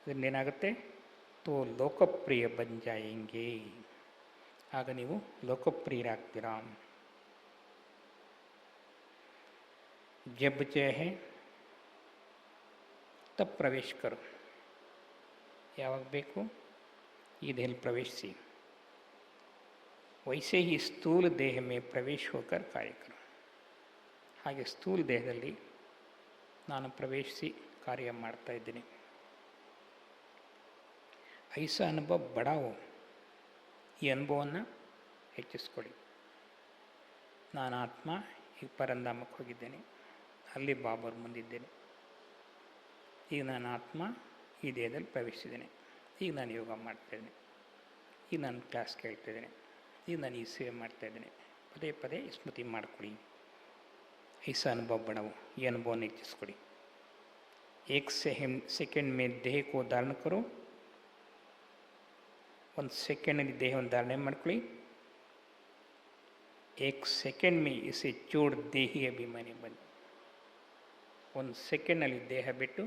ಇದನ್ನೇನಾಗುತ್ತೆ, ತೋ ಲೋಕಪ್ರಿಯ ಬಂಜಾಯಂಗೆ, ಆಗ ನೀವು ಲೋಕಪ್ರಿಯರಾಗ್ತೀರಾ. ಜಬ್ ಚಾಹೆ ತಬ್ ಪ್ರವೇಶ ಕರೋ, ಯಾವಾಗ ಬೇಕು ಈ ದೇಹದಲ್ಲಿ ಪ್ರವೇಶಿಸಿ. ವೈಸೆ ಹಿ ಸ್ಥೂಲ ದೇಹ ಮೇ ಪ್ರವೇಶ ಹೋಕರ್ ಕಾರ್ಯಕ್ರಮ, ಹಾಗೆ ಸ್ಥೂಲ ದೇಹದಲ್ಲಿ ನಾನು ಪ್ರವೇಶಿಸಿ ಕಾರ್ಯ ಮಾಡ್ತಾ ಇದ್ದೀನಿ. ಐಸಾ ಅನುಭವ ಬಡಾವೋ, ಈ ಅನುಭವವನ್ನು ಹೆಚ್ಚಿಸ್ಕೊಳ್ಳಿ. ನಾನು ಆತ್ಮ ಈಗ ಪರಂಧಾಮಕ್ಕೆ ಹೋಗಿದ್ದೇನೆ, ಅಲ್ಲಿ ಬಾಬರ್ ಮುಂದಿದ್ದೇನೆ. ಈಗ ನಾನು ಆತ್ಮ ಈ ದೇಹದಲ್ಲಿ ಪ್ರವೇಶಿಸಿದ್ದೇನೆ. ಈಗ ನಾನು ಯೋಗ ಮಾಡ್ತಾಯಿದ್ದೇನೆ, ಈಗ ನಾನು ಕ್ಲಾಸ್ ಕೇಳ್ತಾಯಿದ್ದೇನೆ, ಈಗ ನಾನು ಈ ಸೇವೆ ಮಾಡ್ತಾಯಿದ್ದೇನೆ. ಪದೇ ಪದೇ ಸ್ಮೃತಿ ಮಾಡಿಕೊಡಿ. ಐಸಾ ಅನುಭವ ಬಡಾವೋ, ಈ ಅನುಭವನ ಹೆಚ್ಚಿಸ್ಕೊಡಿ. ಏಕ್ ಸೆಕೆಂಡ್ ಮೇ ದೇಹ ಕೋ ಧಾರಣ ಕರೋ, ಒಂದು ಸೆಕೆಂಡಲ್ಲಿ ದೇಹವನ್ನು ಧಾರಣೆ ಮಾಡ್ಕೊಳ್ಳಿ. ಏಕ್ ಸೆಕೆಂಡ್ ಮೇ ಇಸೆ ಚೋಡ್ ದೇಹಿ ಅಭಿಮಾನಿ ಬನ್ನಿ, ಒಂದು ಸೆಕೆಂಡ್ನಲ್ಲಿ ದೇಹ ಬಿಟ್ಟು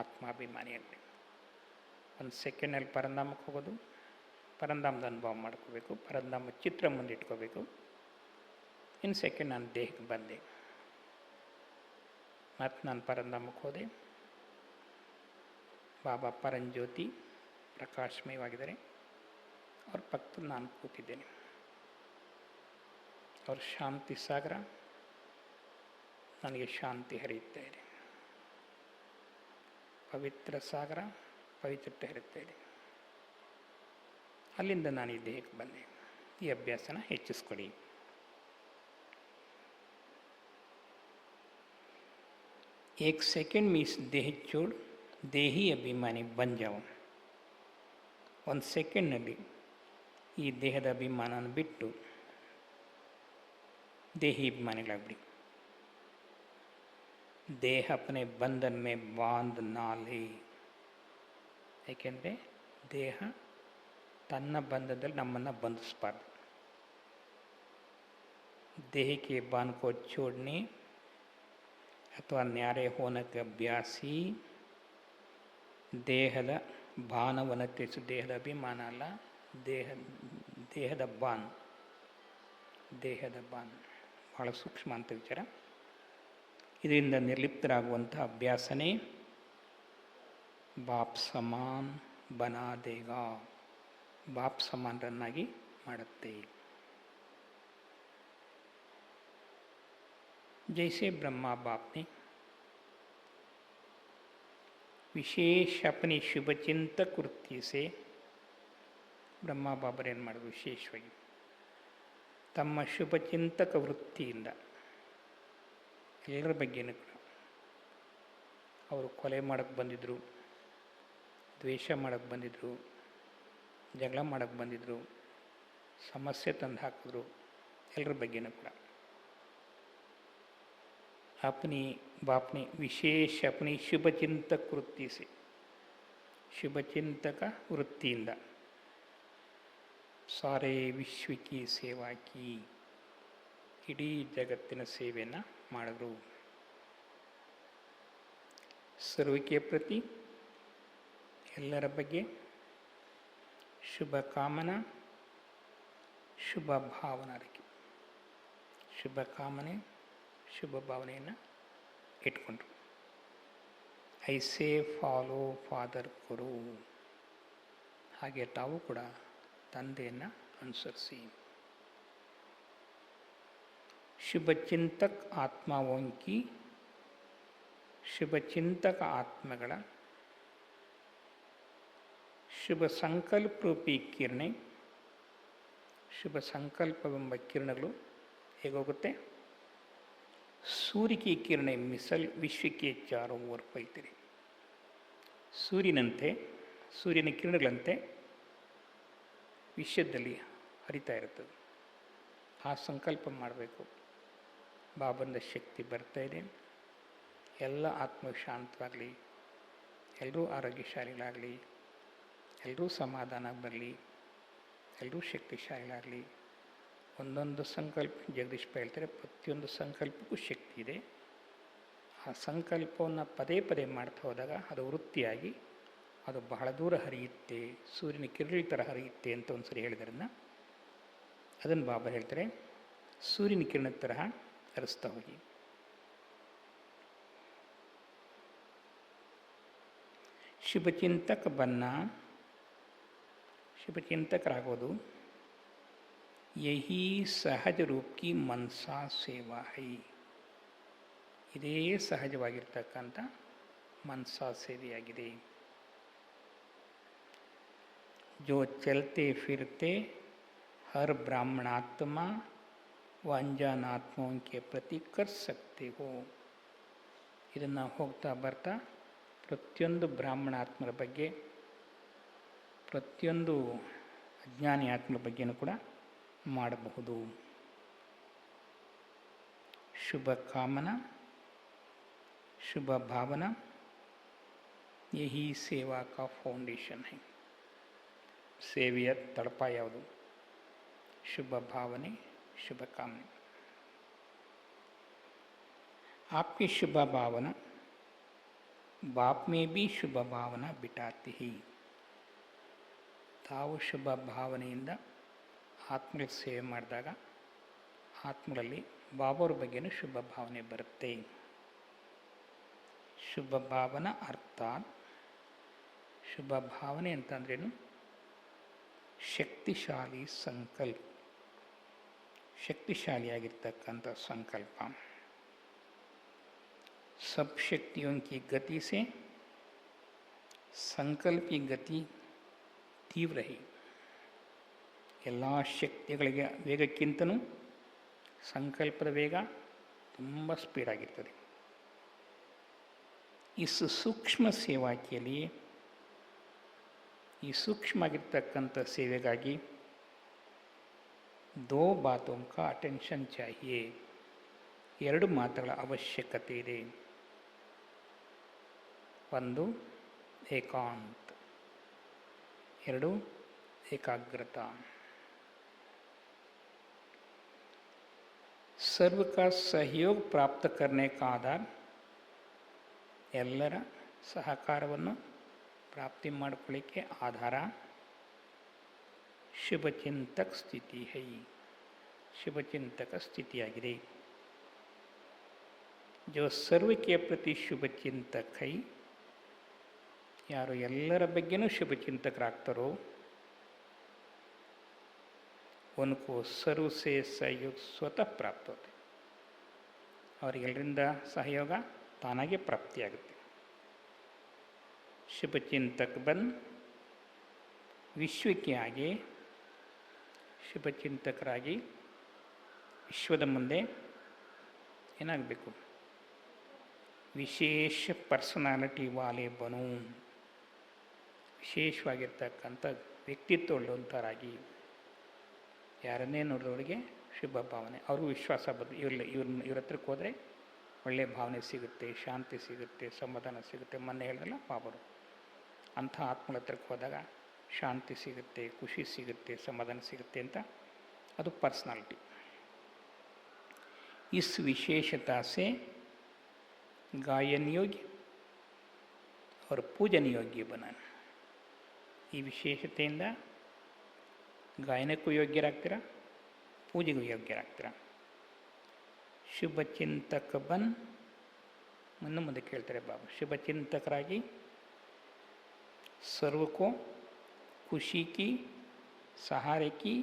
ಆತ್ಮಾಭಿಮಾನಿ ಆಗಲಿ. ಒಂದು ಸೆಕೆಂಡ್ನಲ್ಲಿ ಪರಂಧಾಮಕ್ಕೆ ಹೋಗೋದು, ಪರಂಧಾಮದ ಅನುಭವ ಮಾಡ್ಕೋಬೇಕು, ಪರಂಧಾಮ ಚಿತ್ರ ಮುಂದೆ ಇಟ್ಕೋಬೇಕು. ಇನ್ನು ಸೆಕೆಂಡ್ ನಾನು ದೇಹಕ್ಕೆ ಬಂದೆ, ಮತ್ತು ನಾನು ಪರಂಧಾಮಕ್ಕೆ ಹೋದೆ. ಬಾಬಾ ಪರಂಜ್ಯೋತಿ ಪ್ರಕಾಶಮಯವಾಗಿದ್ದಾರೆ, ಅವ್ರ ಪಕ್ಕದಲ್ಲಿ ನಾನು ಕೂತಿದ್ದೇನೆ. ಅವ್ರ ಶಾಂತಿ ಸಾಗರ, ನನಗೆ ಶಾಂತಿ ಹರಿಯುತ್ತಾ ಇದೆ. ಪವಿತ್ರ ಸಾಗರ, ಪವಿತ್ರತೆ ಹರಿಯುತ್ತಾ ಇದೆ. ಅಲ್ಲಿಂದ ನಾನು ಈ ದೇಹಕ್ಕೆ ಬಂದೆ. ಈ ಅಭ್ಯಾಸನ ಹೆಚ್ಚಿಸ್ಕೊಡಿ. ಏಕ್ ಸೆಕೆಂಡ್ ಮೀಸ್ ದೇಹ ಚೋಡ್ ದೇಹಿ ಅಭಿಮಾನಿ ಬಂಜಾವ, ಒಂದು ಸೆಕೆಂಡ್ನಲ್ಲಿ ಈ ದೇಹದ ಅಭಿಮಾನನ ಬಿಟ್ಟು ದೇಹಿ ಅಭಿಮಾನಿಗಳಾಗ್ಬಿಡಿ. ದೇಹ ಅಪನೆ ಬಂಧನ್ ಮೇ ಬಾಂಧ್ ನಾಲೆ, ಏಕೆಂದರೆ ದೇಹ ತನ್ನ ಬಂಧದಲ್ಲಿ ನಮ್ಮನ್ನು ಬಂಧಿಸಬಾರ್ದು. ದೇಹಕ್ಕೆ ಬಾನ್ಕೋ ಚೋಡ್ನೆ ಅಥವಾ ನ್ಯಾರೆ ಹೋನಕ್ಕೆ ಅಭ್ಯಾಸಿ, ದೇಹದ ಬಾನವನ್ನು ತಿಳಿಸು. ದೇಹದ ಅಭಿಮಾನ ಅಲ್ಲ, ದೇಹದ ಬಾನ್, ದೇಹದ ಬಾನ್ ಬಹಳ ಸೂಕ್ಷ್ಮ ಅಂತ ವಿಚಾರ. ಇದರಿಂದ ನಿರ್ಲಿಪ್ತರಾಗುವಂಥ ಅಭ್ಯಾಸನೇ ಬಾಪ್ ಸಮಾನ್ ಬನಾ ದೇಗಾ, ಬಾಪ್ ಸಮಾನರನ್ನಾಗಿ ಮಾಡುತ್ತೆ. जैसे ब्रह्मा बाप ने विशेष अपनी शुभचिंतक वृत्ति से, ಬ್ರಹ್ಮ ಬಾಬರು ಏನು ಮಾಡೋದು, ವಿಶೇಷವಾಗಿ ತಮ್ಮ ಶುಭಚಿಂತಕ ವೃತ್ತಿಯಿಂದ ಎಲ್ಲರ ಬಗ್ಗೆನೂ ಕೂಡ, ಅವರು ಕೊಲೆ ಮಾಡೋಕ್ಕೆ ಬಂದಿದ್ದರು, ದ್ವೇಷ ಮಾಡೋಕ್ಕೆ ಬಂದಿದ್ದರು, ಜಗಳ ಮಾಡೋಕ್ಕೆ ಬಂದಿದ್ದರು, ಸಮಸ್ಯೆ ತಂದು ಹಾಕಿದ್ರು, ಎಲ್ಲರ ಬಗ್ಗೆನೂ ಕೂಡ अपनी बाप ने विशेष अपनी शुभचिंतक वृत्ति से, शुभचिंतक वृत्तिಯಿಂದ सारे विश्व की सेवा की, ಇಡೀ ಜಗತ್ತಿನ ಸೇವೆಯನ್ನು ಮಾಡಿದ್ರು. ಸರ್ವಕ್ಕೆ ಪ್ರತಿ, ಎಲ್ಲರ ಬಗ್ಗೆ ಶುಭ ಕಾಮನಾ, ಶುಭ ಭಾವನಾರಿಕೆ, ಶುಭ ಕಾಮನೆ, ಶುಭ ಭಾವನೆಯನ್ನು ಇಟ್ಕೊಂಡ್ರು. ಐಸೇ ಫಾಲೋ ಫಾದರ್ ಗುರು, ಹಾಗೆ ತಾವು ಕೂಡ ತಂದೆಯನ್ನು ಅನುಸರಿಸಿ. ಶುಭಚಿಂತಕ ಆತ್ಮಾವೋಂಕಿ, ಶುಭಚಿಂತಕ ಆತ್ಮಗಳ ಶುಭ ಸಂಕಲ್ಪ ರೂಪಿ ಕಿರಣೆ, ಶುಭ ಸಂಕಲ್ಪವೆಂಬ ಕಿರಣಗಳು ಹೇಗೋಗುತ್ತೆ? ಸೂರ್ಯಕಿ ಕಿರಣ ಮಿಸಲ್ ವಿಶ್ವಕ್ಕೆ ಚಾರೋ ಓರ್ ಪೈತಿರಿ. ಸೂರ್ಯನಂತೆ, ಸೂರ್ಯನ ಕಿರಣಗಳಂತೆ ವಿಶ್ವದಲ್ಲಿ ಹರಿತಾ ಇರುತ್ತದೆ. ಆ ಸಂಕಲ್ಪ ಮಾಡಬೇಕು. ಬಾಬಂದ ಶಕ್ತಿ ಬರ್ತಾ ಇದೆ, ಎಲ್ಲ ಆತ್ಮ ಶಾಂತವಾಗಲಿ, ಎಲ್ಲರೂ ಆರೋಗ್ಯಶಾಲಿಗಳಾಗಲಿ, ಎಲ್ಲರೂ ಸಮಾಧಾನ ಬರಲಿ, ಎಲ್ಲರೂ ಶಕ್ತಿಶಾಲಿಗಳಾಗಲಿ. ಒಂದೊಂದು ಸಂಕಲ್ಪ ಜಗದೀಶ್ ಹೇಳ್ತಾರೆ, ಪ್ರತಿಯೊಂದು ಸಂಕಲ್ಪಕ್ಕೂ ಶಕ್ತಿ ಇದೆ. ಆ ಸಂಕಲ್ಪವನ್ನು ಪದೇ ಪದೇ ಮಾಡ್ತಾ ಹೋದಾಗ ಅದು ವೃತ್ತಿಯಾಗಿ ಅದು ಬಹಳ ದೂರ ಹರಿಯುತ್ತೆ, ಸೂರ್ಯನ ಕಿರಣಗಳ ಥರ ಹರಿಯುತ್ತೆ ಅಂತ ಒಂದು ಸರಿ ಹೇಳಿದ್ರನ್ನ ಅದನ್ನು ಬಾಬಾ ಹೇಳ್ತಾರೆ, ಸೂರ್ಯನ ಕಿರಣದ ತರಹ ಹರಿಸ್ತಾ ಹೋಗಿ. ಶುಭಚಿಂತಕ ಬನ್ನ, ಶುಭಚಿಂತಕರಾಗೋದು ಯಹಿ ಸಹಜ ರೂಪಿ ಮನಸಾ ಸೇವಾ ಹೈ, ಇದೇ ಸಹಜವಾಗಿರ್ತಕ್ಕಂಥ ಮನಸಾ ಸೇವೆಯಾಗಿದೆ. जो चलते फिरते हर ब्राह्मणात्मा व अनजान आत्माओं के प्रति कर सकते हो. ಇದನ್ನು ಹೋಗ್ತಾ ಬರ್ತಾ ಪ್ರತಿಯೊಂದು ಬ್ರಾಹ್ಮಣಾತ್ಮರ ಬಗ್ಗೆ, ಪ್ರತಿಯೊಂದು ಅಜ್ಞಾನಿ ಆತ್ಮರ ಬಗ್ಗೆನೂ ಕೂಡ ಮಾಡಬಹುದು. ಶುಭ ಕಾಮನಾ, ಶುಭ ಭಾವನಾ, ಯಹಿ ಸೇವಾ ಕಾ ಫೌಂಡೇಶನ್ ಹೈ. ಸೇವೆಯ ತಳಪ ಯಾವುದು? ಶುಭ ಭಾವನೆ, ಶುಭ ಕಾಮನೆ. आपकी शुभ भावना बाप में भी शुभ भावना बिठाती ही. ತಾವು ಶುಭ ಭಾವನೆಯಿಂದ ಆತ್ಮಗಳ ಸೇವೆ ಮಾಡಿದಾಗ ಆತ್ಮಗಳಲ್ಲಿ ಬಾಬಾವ್ರ ಬಗ್ಗೆನೂ ಶುಭ ಭಾವನೆ ಬರುತ್ತೆ. ಶುಭ ಭಾವನಾ ಅರ್ಥಾತ್, ಶುಭ ಭಾವನೆ ಅಂತಂದ್ರೇನು? ಶಕ್ತಿಶಾಲಿ ಸಂಕಲ್ಪ, ಶಕ್ತಿಶಾಲಿಯಾಗಿರ್ತಕ್ಕಂಥ ಸಂಕಲ್ಪ. सब शक्तियों की गति से संकल्प की गति तीव्र है. ಎಲ್ಲ ಶಕ್ತಿಗಳಿಗೆ ವೇಗಕ್ಕಿಂತಲೂ ಸಂಕಲ್ಪದ ವೇಗ ತುಂಬ ಸ್ಪೀಡಾಗಿರ್ತದೆ. इस सूक्ष्म सेवा के लिए, ಈ ಸೂಕ್ಷ್ಮ ಆಗಿರ್ತಕ್ಕಂಥ ಸೇವೆಗಾಗಿ दो बातों का अटेंशन चाहिए. ಎರಡು ಮಾತುಗಳ ಅವಶ್ಯಕತೆ ಇದೆ. ಒಂದು ಏಕಾಂತ, ಎರಡು ಏಕಾಗ್ರತಾ. सर्व का सहयोग प्राप्त करने का आधार, ಎಲ್ಲರ ಸಹಕಾರವನ್ನು ಪ್ರಾಪ್ತಿ ಮಾಡಿಕೊಳ್ಳಿಕ್ಕೆ ಆಧಾರ ಶುಭಚಿಂತಕ ಸ್ಥಿತಿ ಹೈ, ಶುಭಚಿಂತಕ ಸ್ಥಿತಿಯಾಗಿದೆ. जो सर्व के प्रति ಶುಭಚಿಂತಕ ಹೈ, ಯಾರು ಎಲ್ಲರ ಬಗ್ಗೆನೂ ಶುಭಚಿಂತಕರಾಗ್ತಾರೋ उनको सर्व से सहयोग स्वतः प्राप्त होते. ಅವರಿಗೆಲ್ಲರಿಂದ ಸಹಯೋಗ ತಾನಾಗೆ ಪ್ರಾಪ್ತಿಯಾಗುತ್ತೆ. ಶುಭಚಿಂತಕ ಬನ್ ವಿಶ್ವಕ್ಕೆ ಆಗಿ, ಶುಭಚಿಂತಕರಾಗಿ ವಿಶ್ವದ ಮುಂದೆ ಏನಾಗಬೇಕು? ವಿಶೇಷ ಪರ್ಸನಾಲಿಟಿ ವಾಲೆ ಬನು, ವಿಶೇಷವಾಗಿರ್ತಕ್ಕಂಥ ವ್ಯಕ್ತಿತ್ವ ಉಳ್ಳಂಥರಾಗಿ, ಯಾರನ್ನೇ ನೋಡಿದವರಿಗೆ ಶುಭ ಭಾವನೆ, ಅವ್ರಿಗೂ ವಿಶ್ವಾಸ ಬಂದು ಇವ್ರ ಹತ್ರಕ್ಕೆ ಹೋದರೆ ಒಳ್ಳೆಯ ಭಾವನೆ ಸಿಗುತ್ತೆ, ಶಾಂತಿ ಸಿಗುತ್ತೆ, ಸಮಾಧಾನ ಸಿಗುತ್ತೆ. ಮೊನ್ನೆ ಹೇಳಿದ್ರಲ್ಲ ಬಾಬರು, ಅಂಥ ಆತ್ಮಗಳ ಹತ್ರಕ್ಕೆ ಹೋದಾಗ ಶಾಂತಿ ಸಿಗುತ್ತೆ, ಖುಷಿ ಸಿಗುತ್ತೆ, ಸಮಾಧಾನ ಸಿಗುತ್ತೆ ಅಂತ. ಅದು ಪರ್ಸ್ನಾಲಿಟಿ. ಇಸ್ ವಿಶೇಷತಾ ಸೆ ಗಾಯನ ಯೋಗ್ಯ और पूजन योग्य बनाना. ಈ ವಿಶೇಷತೆಯಿಂದ ಗಾಯನಕ್ಕೂ ಯೋಗ್ಯರಾಗ್ತೀರ, ಪೂಜೆಗೂ ಯೋಗ್ಯರಾಗ್ತೀರ. ಶುಭ ಚಿಂತಕ ಬನ್, ಮುಂದೆ ಕೇಳ್ತಾರೆ ಬಾಬಾ, ಶುಭ ಚಿಂತಕರಾಗಿ सर्व को खुशी की, सहारे की,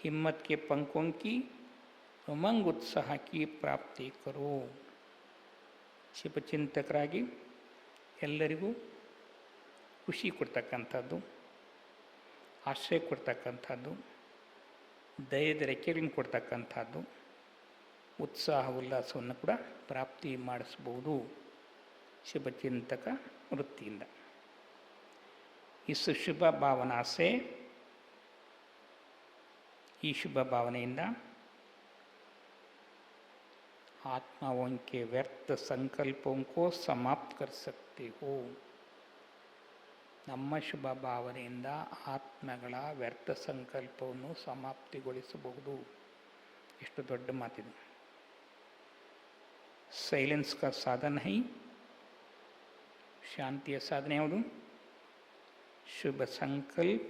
हिम्मत के पंखों की, उमंग उत्साह की प्राप्ति करो. ಶುಭಚಿಂತಕರಾಗಿ ಎಲ್ಲರಿಗೂ ಖುಷಿ ಕೊಡ್ತಕ್ಕಂಥದ್ದು, ಆಶ್ರಯ ಕೊಡ್ತಕ್ಕಂಥದ್ದು, ಧೈರ್ಯದ ರೆಕ್ಕೆಗಳನ್ನು ಕೊಡ್ತಕ್ಕಂಥದ್ದು, ಉತ್ಸಾಹ ಉಲ್ಲಾಸವನ್ನು ಕೂಡ ಪ್ರಾಪ್ತಿ ಮಾಡಿಸ್ಬೋದು ಶುಭಚಿಂತಕ ವೃತ್ತಿಯಿಂದ. ಇಸ್ ಶುಭ ಭಾವನಾಸೆ, ಈ ಶುಭ ಭಾವನೆಯಿಂದ आत्माओं के व्यर्थ संकल्पों को समाप्त कर सकते हो. ನಮ್ಮ ಶುಭ ಭಾವನೆಯಿಂದ ಆತ್ಮಗಳ ವ್ಯರ್ಥ ಸಂಕಲ್ಪವನ್ನು ಸಮಾಪ್ತಿಗೊಳಿಸಬಹುದು. ಎಷ್ಟು ದೊಡ್ಡ ಮಾತಿದೆ. ಸೈಲೆನ್ಸ್ का साधन है, ಶಾಂತಿಯ ಸಾಧನೆ ಯಾವುದು? ಶುಭ ಸಂಕಲ್ಪ,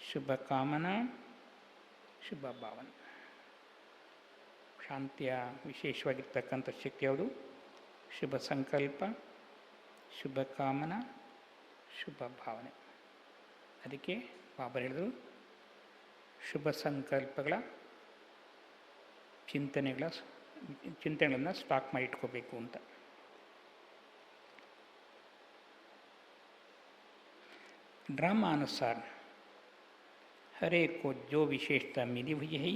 ಶುಭ ಕಾಮನಾ, ಶುಭ ಭಾವನೆ. ಶಾಂತಿಯ ವಿಶೇಷವಾಗಿರ್ತಕ್ಕಂಥ ಶಕ್ತಿ ಯಾವುದು? ಶುಭ ಸಂಕಲ್ಪ, ಶುಭ ಕಾಮನಾ, ಶುಭ ಭಾವನೆ. ಅದಕ್ಕೆ ಬಾಬಾ ಹೇಳಿದರು, ಶುಭ ಸಂಕಲ್ಪಗಳ ಚಿಂತನೆಗಳನ್ನು ಸ್ಟಾಕ್ ಮಾಡಿ ಇಟ್ಕೋಬೇಕು ಅಂತ. ड्रामा अनुसार हर एक को जो विशेषता मिली हुई है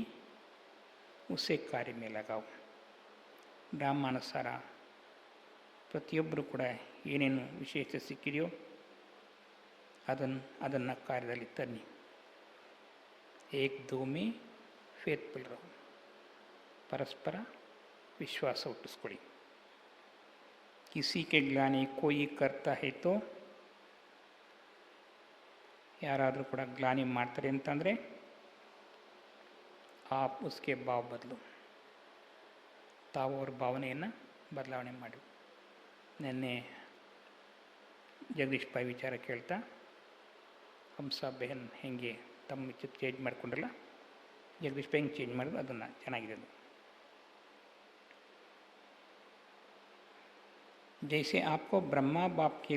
उसे कार्य में लगाओ. ಡ್ರಾಮಾನುಸಾರ ಪ್ರತಿಯೊಬ್ಬರು ಕೂಡ ಏನೇನು ವಿಶೇಷ ಸಿಕ್ಕಿದೆಯೋ ಅದನ್ನು ಕಾರ್ಯದಲ್ಲಿ ತನ್ನಿ. ಏಕ್ ದೋ ಮೇ ಫೇತ್ಫುಲ್ ರಹೋ, ಪರಸ್ಪರ ವಿಶ್ವಾಸ ಹುಟ್ಟಿಸ್ಕೊಳ್ಳಿ. ಕಿಸಿ ಕೆ ಗ್ಲಾನಿ ಕೋಯಿ ಕರ್ತಾ ಹೈ ತೋ, ಯಾರಾದರೂ ಕೂಡ ಗ್ಲಾನಿ ಮಾಡ್ತಾರೆ ಅಂತಂದರೆ ಆಪ್ ಉಸ್ಕೆ ಭಾವ ಬದಲು, ತಾವು ಅವ್ರ ಭಾವನೆಯನ್ನು ಬದಲಾವಣೆ ಮಾಡಿ. ನಿನ್ನೆ ಜಗದೀಶ್ ಭಾಯ್ ವಿಚಾರ ಕೇಳ್ತಾ ಹಂಸ ಬೆಹನ್ ಹೆಂಗೆ ತಮ್ಮ ಚಿತ್ರ ಚೇಂಜ್ ಮಾಡಿಕೊಂಡ್ರಲ್ಲ, ಜಗದೀಶ್ ಭಾಯ್ ಹೆಂಗೆ ಚೇಂಜ್ ಮಾಡಿದ್ರು ಅದನ್ನು ಚೆನ್ನಾಗಿದೆ. ಅದು जैसे आपको ब्रह्मा बाप के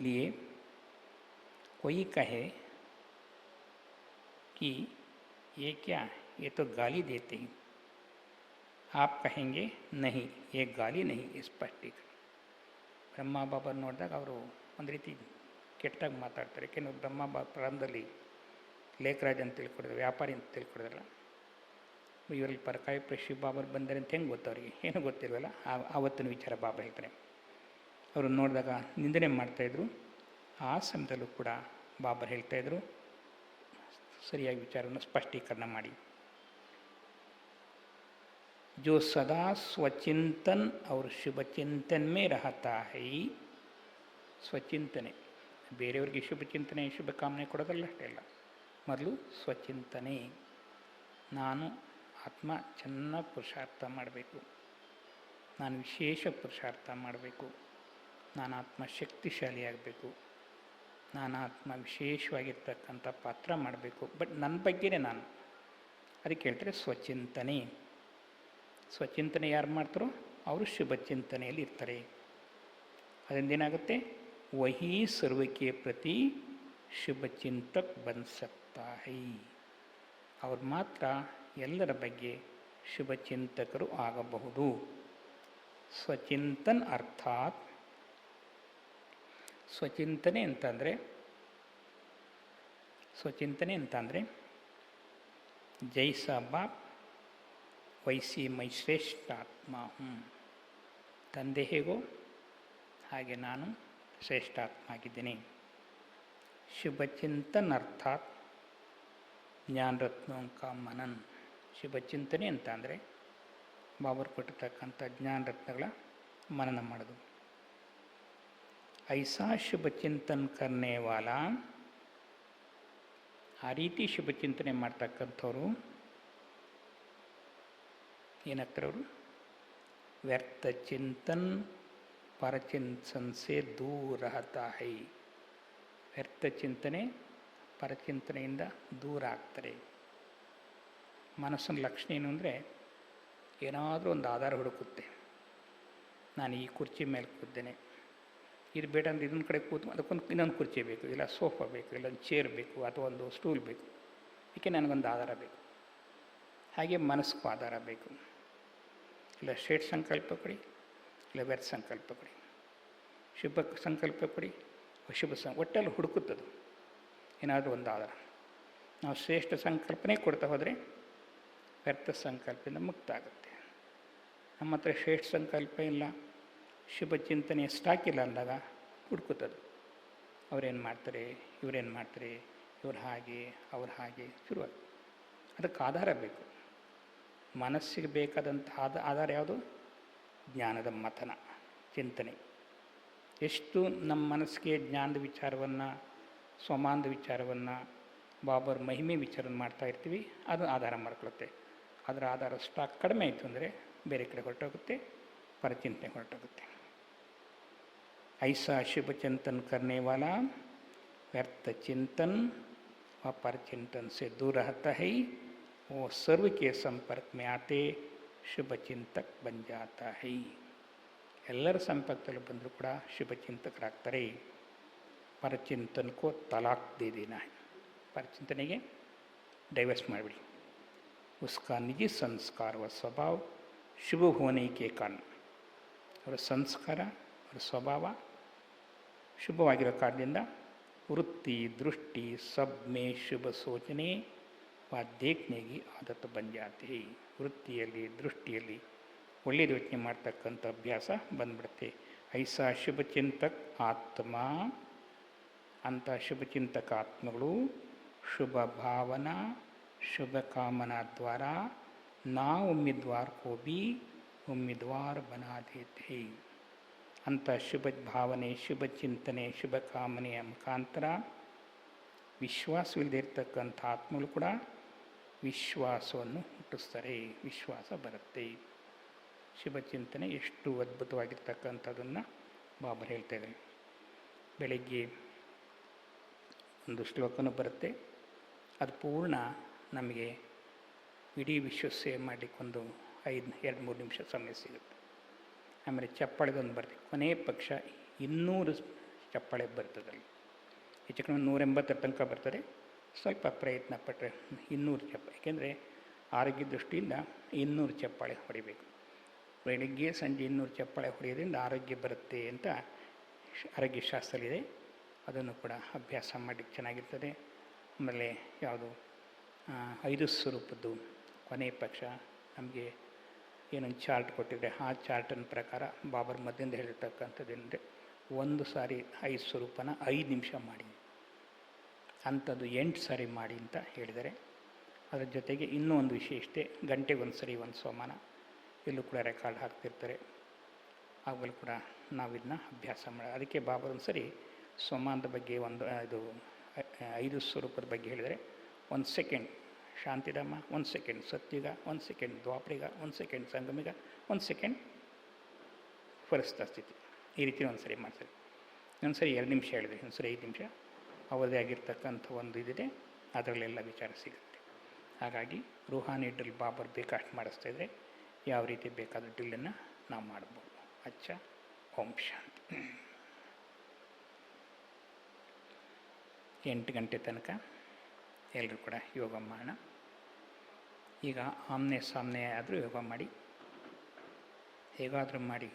लिए कोई कहे कि ये क्या, ये तो गाली देते हैं, आप कहेंगे नहीं ये गाली नहीं, स्पष्टीकरण. ಬ್ರಹ್ಮ ಬಾಬಾ ನೋಡಿದಾಗ ಅವರು ಒಂದು ರೀತಿ ಕೆಟ್ಟಾಗಿ ಮಾತಾಡ್ತಾರೆ. ಯಾಕೆಂದ್ರೆ ಬ್ರಹ್ಮ ಬಾಬಾ ಪ್ರಾರಂಭದಲ್ಲಿ ಲೇಖರಾಜ್ ಅಂತ ತಿಳ್ಕೊಡಿದ್ರು, ವ್ಯಾಪಾರಿ ಅಂತ ತಿಳ್ಕೊಡಿದ್ರಲ್ಲ. ಇವರಲ್ಲಿ ಪರಕಾಯಿ ಶಿವ ಬಾಬಾ ಬಂದರೆ ಅಂತ ಹೆಂಗೆ ಗೊತ್ತು ಅವರಿಗೆ? ಏನೂ ಗೊತ್ತಿಲ್ವಲ್ಲ. ಆವತ್ತಿನ ವಿಚಾರ ಬಾಬಾ ಹೇಳ್ತಾರೆ. ಅವರು ನೋಡಿದಾಗ ನಿಂದನೆ ಮಾಡ್ತಾಯಿದ್ರು. ಆ ಸಮಯದಲ್ಲೂ ಕೂಡ ಬಾಬಾ ಹೇಳ್ತಾಯಿದ್ರು, ಸರಿಯಾಗಿ ವಿಚಾರವನ್ನು ಸ್ಪಷ್ಟೀಕರಣ ಮಾಡಿ. जो सदा स्वचिंतन और शुभ चिंतन में रहता है, ಸ್ವಚಿಂತನೆ, ಬೇರೆಯವರಿಗೆ ಶುಭ ಚಿಂತನೆ ಶುಭ ಕಾಮನೆ ಕೊಡೋದಲ್ಲ, ಅಷ್ಟೇ ಅಲ್ಲ. ಮೊದಲು ಸ್ವಚಿಂತನೆ, ನಾನು ಆತ್ಮ ಚೆನ್ನಾಗಿ ಪುರುಷಾರ್ಥ ಮಾಡಬೇಕು, ನಾನು ವಿಶೇಷ ಪುರುಷಾರ್ಥ ಮಾಡಬೇಕು, ನಾನು ಆತ್ಮ ಶಕ್ತಿಶಾಲಿಯಾಗಬೇಕು, ನಾನು ಆತ್ಮ ವಿಶೇಷವಾಗಿರ್ತಕ್ಕಂಥ ಪಾತ್ರ ಮಾಡಬೇಕು. ಬಟ್ ನನ್ನ ಬಗ್ಗೆನೇ ನಾನು, ಅದಕ್ಕೆ ಹೇಳ್ತಾರೆ ಸ್ವಚಿಂತನೆ. ಸ್ವಚಿಂತನೆ ಯಾರು ಮಾಡ್ತಾರೋ ಅವರು ಶುಭ ಚಿಂತನೆಯಲ್ಲಿ ಇರ್ತಾರೆ. ಅದರಿಂದ ಏನಾಗುತ್ತೆ? ವಹಿ ಸರ್ವಕ್ಕೆ ಪ್ರತಿ ಶುಭ ಚಿಂತಕ್ ಬನ್ ಸಕ್ತಾ ಹೈ. ಅವ್ರು ಮಾತ್ರ ಎಲ್ಲರ ಬಗ್ಗೆ ಶುಭ ಚಿಂತಕರು ಆಗಬಹುದು. ಸ್ವಚಿಂತನ್ ಅರ್ಥಾತ್, ಸ್ವಚಿಂತನೆ ಅಂತಂದರೆ ಜೈಸಾ ಬಾಪ್ ವೈಸಿ ಮೈ ಶ್ರೇಷ್ಠಾತ್ಮ ಹೂಂ. ತಂದೆ ಹೇಗೋ ಹಾಗೆ ನಾನು ಶ್ರೇಷ್ಠಾತ್ಮ ಆಗಿದ್ದೀನಿ. ಶುಭ ಚಿಂತನ್ ಅರ್ಥಾತ್ ಜ್ಞಾನ ರತ್ನೋಂ ಕಾ ಮನನ್. ಶುಭ ಚಿಂತನೆ ಅಂತ ಅಂದರೆ ಬಾಬರು ಕೊಟ್ಟಿರ್ತಕ್ಕಂಥ ಜ್ಞಾನ ರತ್ನಗಳ ಮನನ ಮಾಡೋದು. ಐಸಾ ಶುಭ ಚಿಂತನ್ ಕರ್ನೆ ವಾಲ, ಆ ರೀತಿ ಶುಭ ಚಿಂತನೆ ಮಾಡ್ತಕ್ಕಂಥವ್ರು ಏನಾಗ್ತಾರೆ? ಅವರು ವ್ಯರ್ಥ ಚಿಂತನ್ ಪರಚಿಂತನ್ ಸೆ ದೂರ ರಹತಾ ಹೈ. ವ್ಯರ್ಥ ಚಿಂತನೆ ಪರಚಿಂತನೆಯಿಂದ ದೂರ ಆಗ್ತಾರೆ. ಮನಸ್ಸಿನ ಲಕ್ಷಣ ಏನು ಅಂದರೆ, ಏನಾದರೂ ಒಂದು ಆಧಾರ ಹುಡುಕುತ್ತೆ. ನಾನು ಈ ಕುರ್ಚಿ ಮೇಲೆ ಕೂತಿದ್ದೇನೆ, ಇದು ಬೇಡ ಅಂದರೆ ಇದೊಂದು ಕಡೆ ಕೂತು ಅದಕ್ಕೊಂದು ಇನ್ನೊಂದು ಕುರ್ಚಿ ಬೇಕು, ಇಲ್ಲ ಸೋಫಾ ಬೇಕು, ಇಲ್ಲ ಒಂದು ಚೇರ್ ಬೇಕು, ಅಥವಾ ಒಂದು ಸ್ಟೂಲ್ ಬೇಕು, ಇದಕ್ಕೆ ನನಗೊಂದು ಆಧಾರ ಬೇಕು. ಹಾಗೆ ಮನಸ್ಸಿಗೂ ಆಧಾರ ಬೇಕು. ಇಲ್ಲ ಶ್ರೇಷ್ಠ ಸಂಕಲ್ಪ ಕೊಡಿ, ಇಲ್ಲ ವ್ಯರ್ಥ ಸಂಕಲ್ಪ ಕೊಡಿ, ಶುಭ ಸಂಕಲ್ಪ ಕೊಡಿ, ಅಶುಭ ಒಟ್ಟಲ್ಲಿ ಹುಡುಕುತ್ತದು ಏನಾದರೂ ಒಂದು ಆಧಾರ. ನಾವು ಶ್ರೇಷ್ಠ ಸಂಕಲ್ಪನೆ ಕೊಡ್ತಾ ಹೋದರೆ ವ್ಯರ್ಥ ಸಂಕಲ್ಪದಿಂದ ಮುಕ್ತ ಆಗುತ್ತೆ. ನಮ್ಮ ಹತ್ರ ಶ್ರೇಷ್ಠ ಸಂಕಲ್ಪ ಇಲ್ಲ, ಶುಭ ಚಿಂತನೆ ಸ್ಟಾಕಿಲ್ಲ ಅಂದಾಗ ಹುಡುಕುತ್ತದು. ಅವರೇನು ಮಾಡ್ತಾರೆ, ಇವರೇನು ಮಾಡ್ತಾರೆ, ಇವ್ರು ಹಾಗೆ ಅವ್ರು ಹಾಗೆ ಶುರುವಾಗಿ. ಅದಕ್ಕೆ ಆಧಾರ ಬೇಕು. ಮನಸ್ಸಿಗೆ ಬೇಕಾದಂಥ ಆಧಾರ ಯಾವುದು? ಜ್ಞಾನದ ಮಥನ, ಚಿಂತನೆ. ಎಷ್ಟು ನಮ್ಮ ಮನಸ್ಸಿಗೆ ಜ್ಞಾನದ ವಿಚಾರವನ್ನು, ಸ್ವಮಾನದ ವಿಚಾರವನ್ನು, ಬಾಬರ್ ಮಹಿಮೆ ವಿಚಾರವನ್ನು ಮಾಡ್ತಾ ಇರ್ತೀವಿ, ಅದು ಆಧಾರ ಮಾಡ್ಕೊಳುತ್ತೆ. ಅದರ ಆಧಾರ ಸ್ಟಾಕ್ ಕಡಿಮೆ ಆಯಿತು ಅಂದರೆ ಬೇರೆ ಕಡೆ ಹೊರಟೋಗುತ್ತೆ, ಪರಚಿಂತನೆ ಹೊರಟೋಗುತ್ತೆ. ಐಸಾ ಶುಭ ಚಿಂತನ್ ಕರ್ನೆ ವಾಲ ವ್ಯರ್ಥ ಚಿಂತನ್ व परचिंतन से दूर रहता है, वो सर्व के संपर्क में आते शुभ चिंतक बन जाता है. ಎಲ್ಲರ ಸಂಪರ್ಕದಲ್ಲಿ ಬಂದರೂ ಕೂಡ ಶುಭ ಚಿಂತಕರಾಗ್ತಾರೆ. ಪರಚಿಂತನಕ್ಕೂ ತಲಾಕ್ ದೇ ದೇನಾ ಹೈ. ಪರಚಿಂತನೆಗೆ ಡೈವರ್ಸ್ ಮಾಡಿಬಿಡಿ. ಉಸ್ಕಾ ನಿಜ ಸಂಸ್ಕಾರ ವ ಸ್ವಭಾವ ಶುಭ ಹೋನೆ ಕೆ ಕಾರಣ. ಅವರ ಸಂಸ್ಕಾರ, ಅವರ ಸ್ವಭಾವ ಶುಭವಾಗಿರೋ ಕಾರಣದಿಂದ ವೃತ್ತಿ ದೃಷ್ಟಿ ಸಬ್ ಮೇ ಶುಭ ಸೋಚನೆ ವ ದೇಖ್ನೆಗೆ ಆದತ್ತು ಬನ್ ಜಾತಿ. ವೃತ್ತಿಯಲ್ಲಿ ದೃಷ್ಟಿಯಲ್ಲಿ ಒಳ್ಳೆಯದು ಯೋಚನೆ ಮಾಡ್ತಕ್ಕಂಥ ಅಭ್ಯಾಸ ಬಂದ್ಬಿಡುತ್ತೆ. ಐಸಾ ಶುಭಚಿಂತಕ್ ಆತ್ಮ, ಅಂಥ ಶುಭಚಿಂತಕ ಆತ್ಮಗಳು ಶುಭ ಭಾವನಾ ಶುಭ ಕಾಮನಾ ದ್ವಾರ ನಾ ಉಮ್ಮಿದ್ವಾರ್ ಕೋ ಭಿ ಉಮ್ಮಿದ್ವಾರ್ ಬನಾ ದೇತೆ. ಅಂಥ ಶುಭ ಭಾವನೆ, ಶುಭ ಚಿಂತನೆ, ಶುಭ ಕಾಮನೆಯ ಮುಖಾಂತರ ವಿಶ್ವಾಸವಿಲ್ಲದೆ ಇರತಕ್ಕಂಥ ಆತ್ಮಗಳು ಕೂಡ ವಿಶ್ವಾಸವನ್ನು ಹುಟ್ಟಿಸ್ತಾರೆ. ವಿಶ್ವಾಸ ಬರುತ್ತೆ. ಶುಭ ಚಿಂತನೆ ಎಷ್ಟು ಅದ್ಭುತವಾಗಿರ್ತಕ್ಕಂಥದ್ದನ್ನು ಬಾಬರು ಹೇಳ್ತಾ ಇದ್ದಾರೆ. ಬೆಳಗ್ಗೆ ಒಂದು ಶ್ಲೋಕನೂ ಬರುತ್ತೆ, ಅದು ಪೂರ್ಣ ನಮಗೆ ಇಡೀ ವಿಶ್ವ ಸೇವೆ ಮಾಡಲಿಕ್ಕೊಂದು 2-3 ನಿಮಿಷ ಸಮಯ ಸಿಗುತ್ತೆ. ಆಮೇಲೆ ಚಪ್ಪಾಳೆದೊಂದು ಬರ್ತದೆ, ಕೊನೆ ಪಕ್ಷ 200 ಚಪ್ಪಾಳೆ ಬರ್ತದಲ್ಲಿ. ಹೆಚ್ಚು ಕಡಿಮೆ 180 ತನಕ ಬರ್ತದೆ. ಸ್ವಲ್ಪ ಪ್ರಯತ್ನ ಪಟ್ಟರೆ 200 ಚಪ್ಪಾಳೆ, ಏಕೆಂದರೆ ಆರೋಗ್ಯ ದೃಷ್ಟಿಯಿಂದ 200 ಚಪ್ಪಾಳೆ ಹೊಡಿಬೇಕು. ಬೆಳಗ್ಗೆ ಸಂಜೆ 200 ಚಪ್ಪಾಳೆ ಹೊಡೆಯೋದ್ರಿಂದ ಆರೋಗ್ಯ ಬರುತ್ತೆ ಅಂತ ಆರೋಗ್ಯಶಾಸ್ತ್ರದಲ್ಲಿದೆ. ಅದನ್ನು ಕೂಡ ಅಭ್ಯಾಸ ಮಾಡಲಿಕ್ಕೆ ಚೆನ್ನಾಗಿರ್ತದೆ. ಆಮೇಲೆ ಯಾವುದು 5 ಸ್ವರೂಪದ್ದು ಕೊನೆ ಪಕ್ಷ ನಮಗೆ ಏನೊಂದು ಚಾರ್ಟ್ ಕೊಟ್ಟಿದ್ರೆ ಆ ಚಾರ್ಟಿನ ಪ್ರಕಾರ ಬಾಬರ್ ಮಧ್ಯದಿಂದ ಹೇಳಿರ್ತಕ್ಕಂಥದ್ದೇನೆಂದರೆ, ಒಂದು ಸಾರಿ 5 ಸ್ವರೂಪನ 5 ನಿಮಿಷ ಮಾಡಿ, ಅಂಥದ್ದು 8 ಸಾರಿ ಮಾಡಿ ಅಂತ ಹೇಳಿದ್ದಾರೆ. ಅದರ ಜೊತೆಗೆ ಇನ್ನೂ ಒಂದು ವಿಶೇಷತೆ, ಗಂಟೆಗೆ ಒಂದು ಸರಿ ಒಂದು ಸೋಮಾನ ಇಲ್ಲೂ ಕೂಡ ರೆಕಾರ್ಡ್ ಹಾಕ್ತಿರ್ತಾರೆ. ಆಗಲೂ ಕೂಡ ನಾವು ಇದನ್ನ ಅಭ್ಯಾಸ ಮಾಡಿ. ಅದಕ್ಕೆ ಬಾಬರ್ ಒಂದು ಸರಿ ಸೋಮಾನದ ಬಗ್ಗೆ ಒಂದು ಇದು 5 ಸ್ವರೂಪದ ಬಗ್ಗೆ ಹೇಳಿದರೆ, 1 ಸೆಕೆಂಡ್ ಶಾಂತಿಧಾಮ, 1 ಸೆಕೆಂಡ್ ಸತ್ಯುಗ, 1 ಸೆಕೆಂಡ್ ದ್ವಾಪರಿಗ, 1 ಸೆಕೆಂಡ್ ಸಂಗಮಿಗ, 1 ಸೆಕೆಂಡ್ ಪರಿಸ್ಥಿತ ಸ್ಥಿತಿ. ಈ ರೀತಿ ಒಂದು ಸರಿ ಮಾಡ್ತಾರೆ. ಒಂದು ಸರಿ 2 ನಿಮಿಷ ಹೇಳಿದೆ, ಒಂದು ಸರಿ 5 ನಿಮಿಷ ಅವರದೇ ಆಗಿರ್ತಕ್ಕಂಥ ಒಂದು ಇದಿದೆ, ಅದರಲ್ಲೆಲ್ಲ ವಿಚಾರ ಸಿಗುತ್ತೆ. ಹಾಗಾಗಿ ರೂಹಾನಿ ಡ್ರಿಲ್ ಬಾಬರ್ ಬೇಕಾಷ್ಟು ಮಾಡಿಸ್ತಾಯಿದ್ರೆ ಯಾವ ರೀತಿ ಬೇಕಾದ ಡ್ರಿಲ್ಲನ್ನು ನಾವು ಮಾಡ್ಬೋದು. ಅಚ್ಚ, ಓಂ ಶಾಂತಿ. 8 ಗಂಟೆ ತನಕ ಎಲ್ಲರೂ ಕೂಡ ಯೋಗ ಮಾಡೋಣ. ಈಗ ಆಮ್ನೆ ಸಾಮ್ನೆ ಆದರೂ ಯೋಗ ಮಾಡಿ, ಹೇಗಾದರೂ ಮಾಡಿ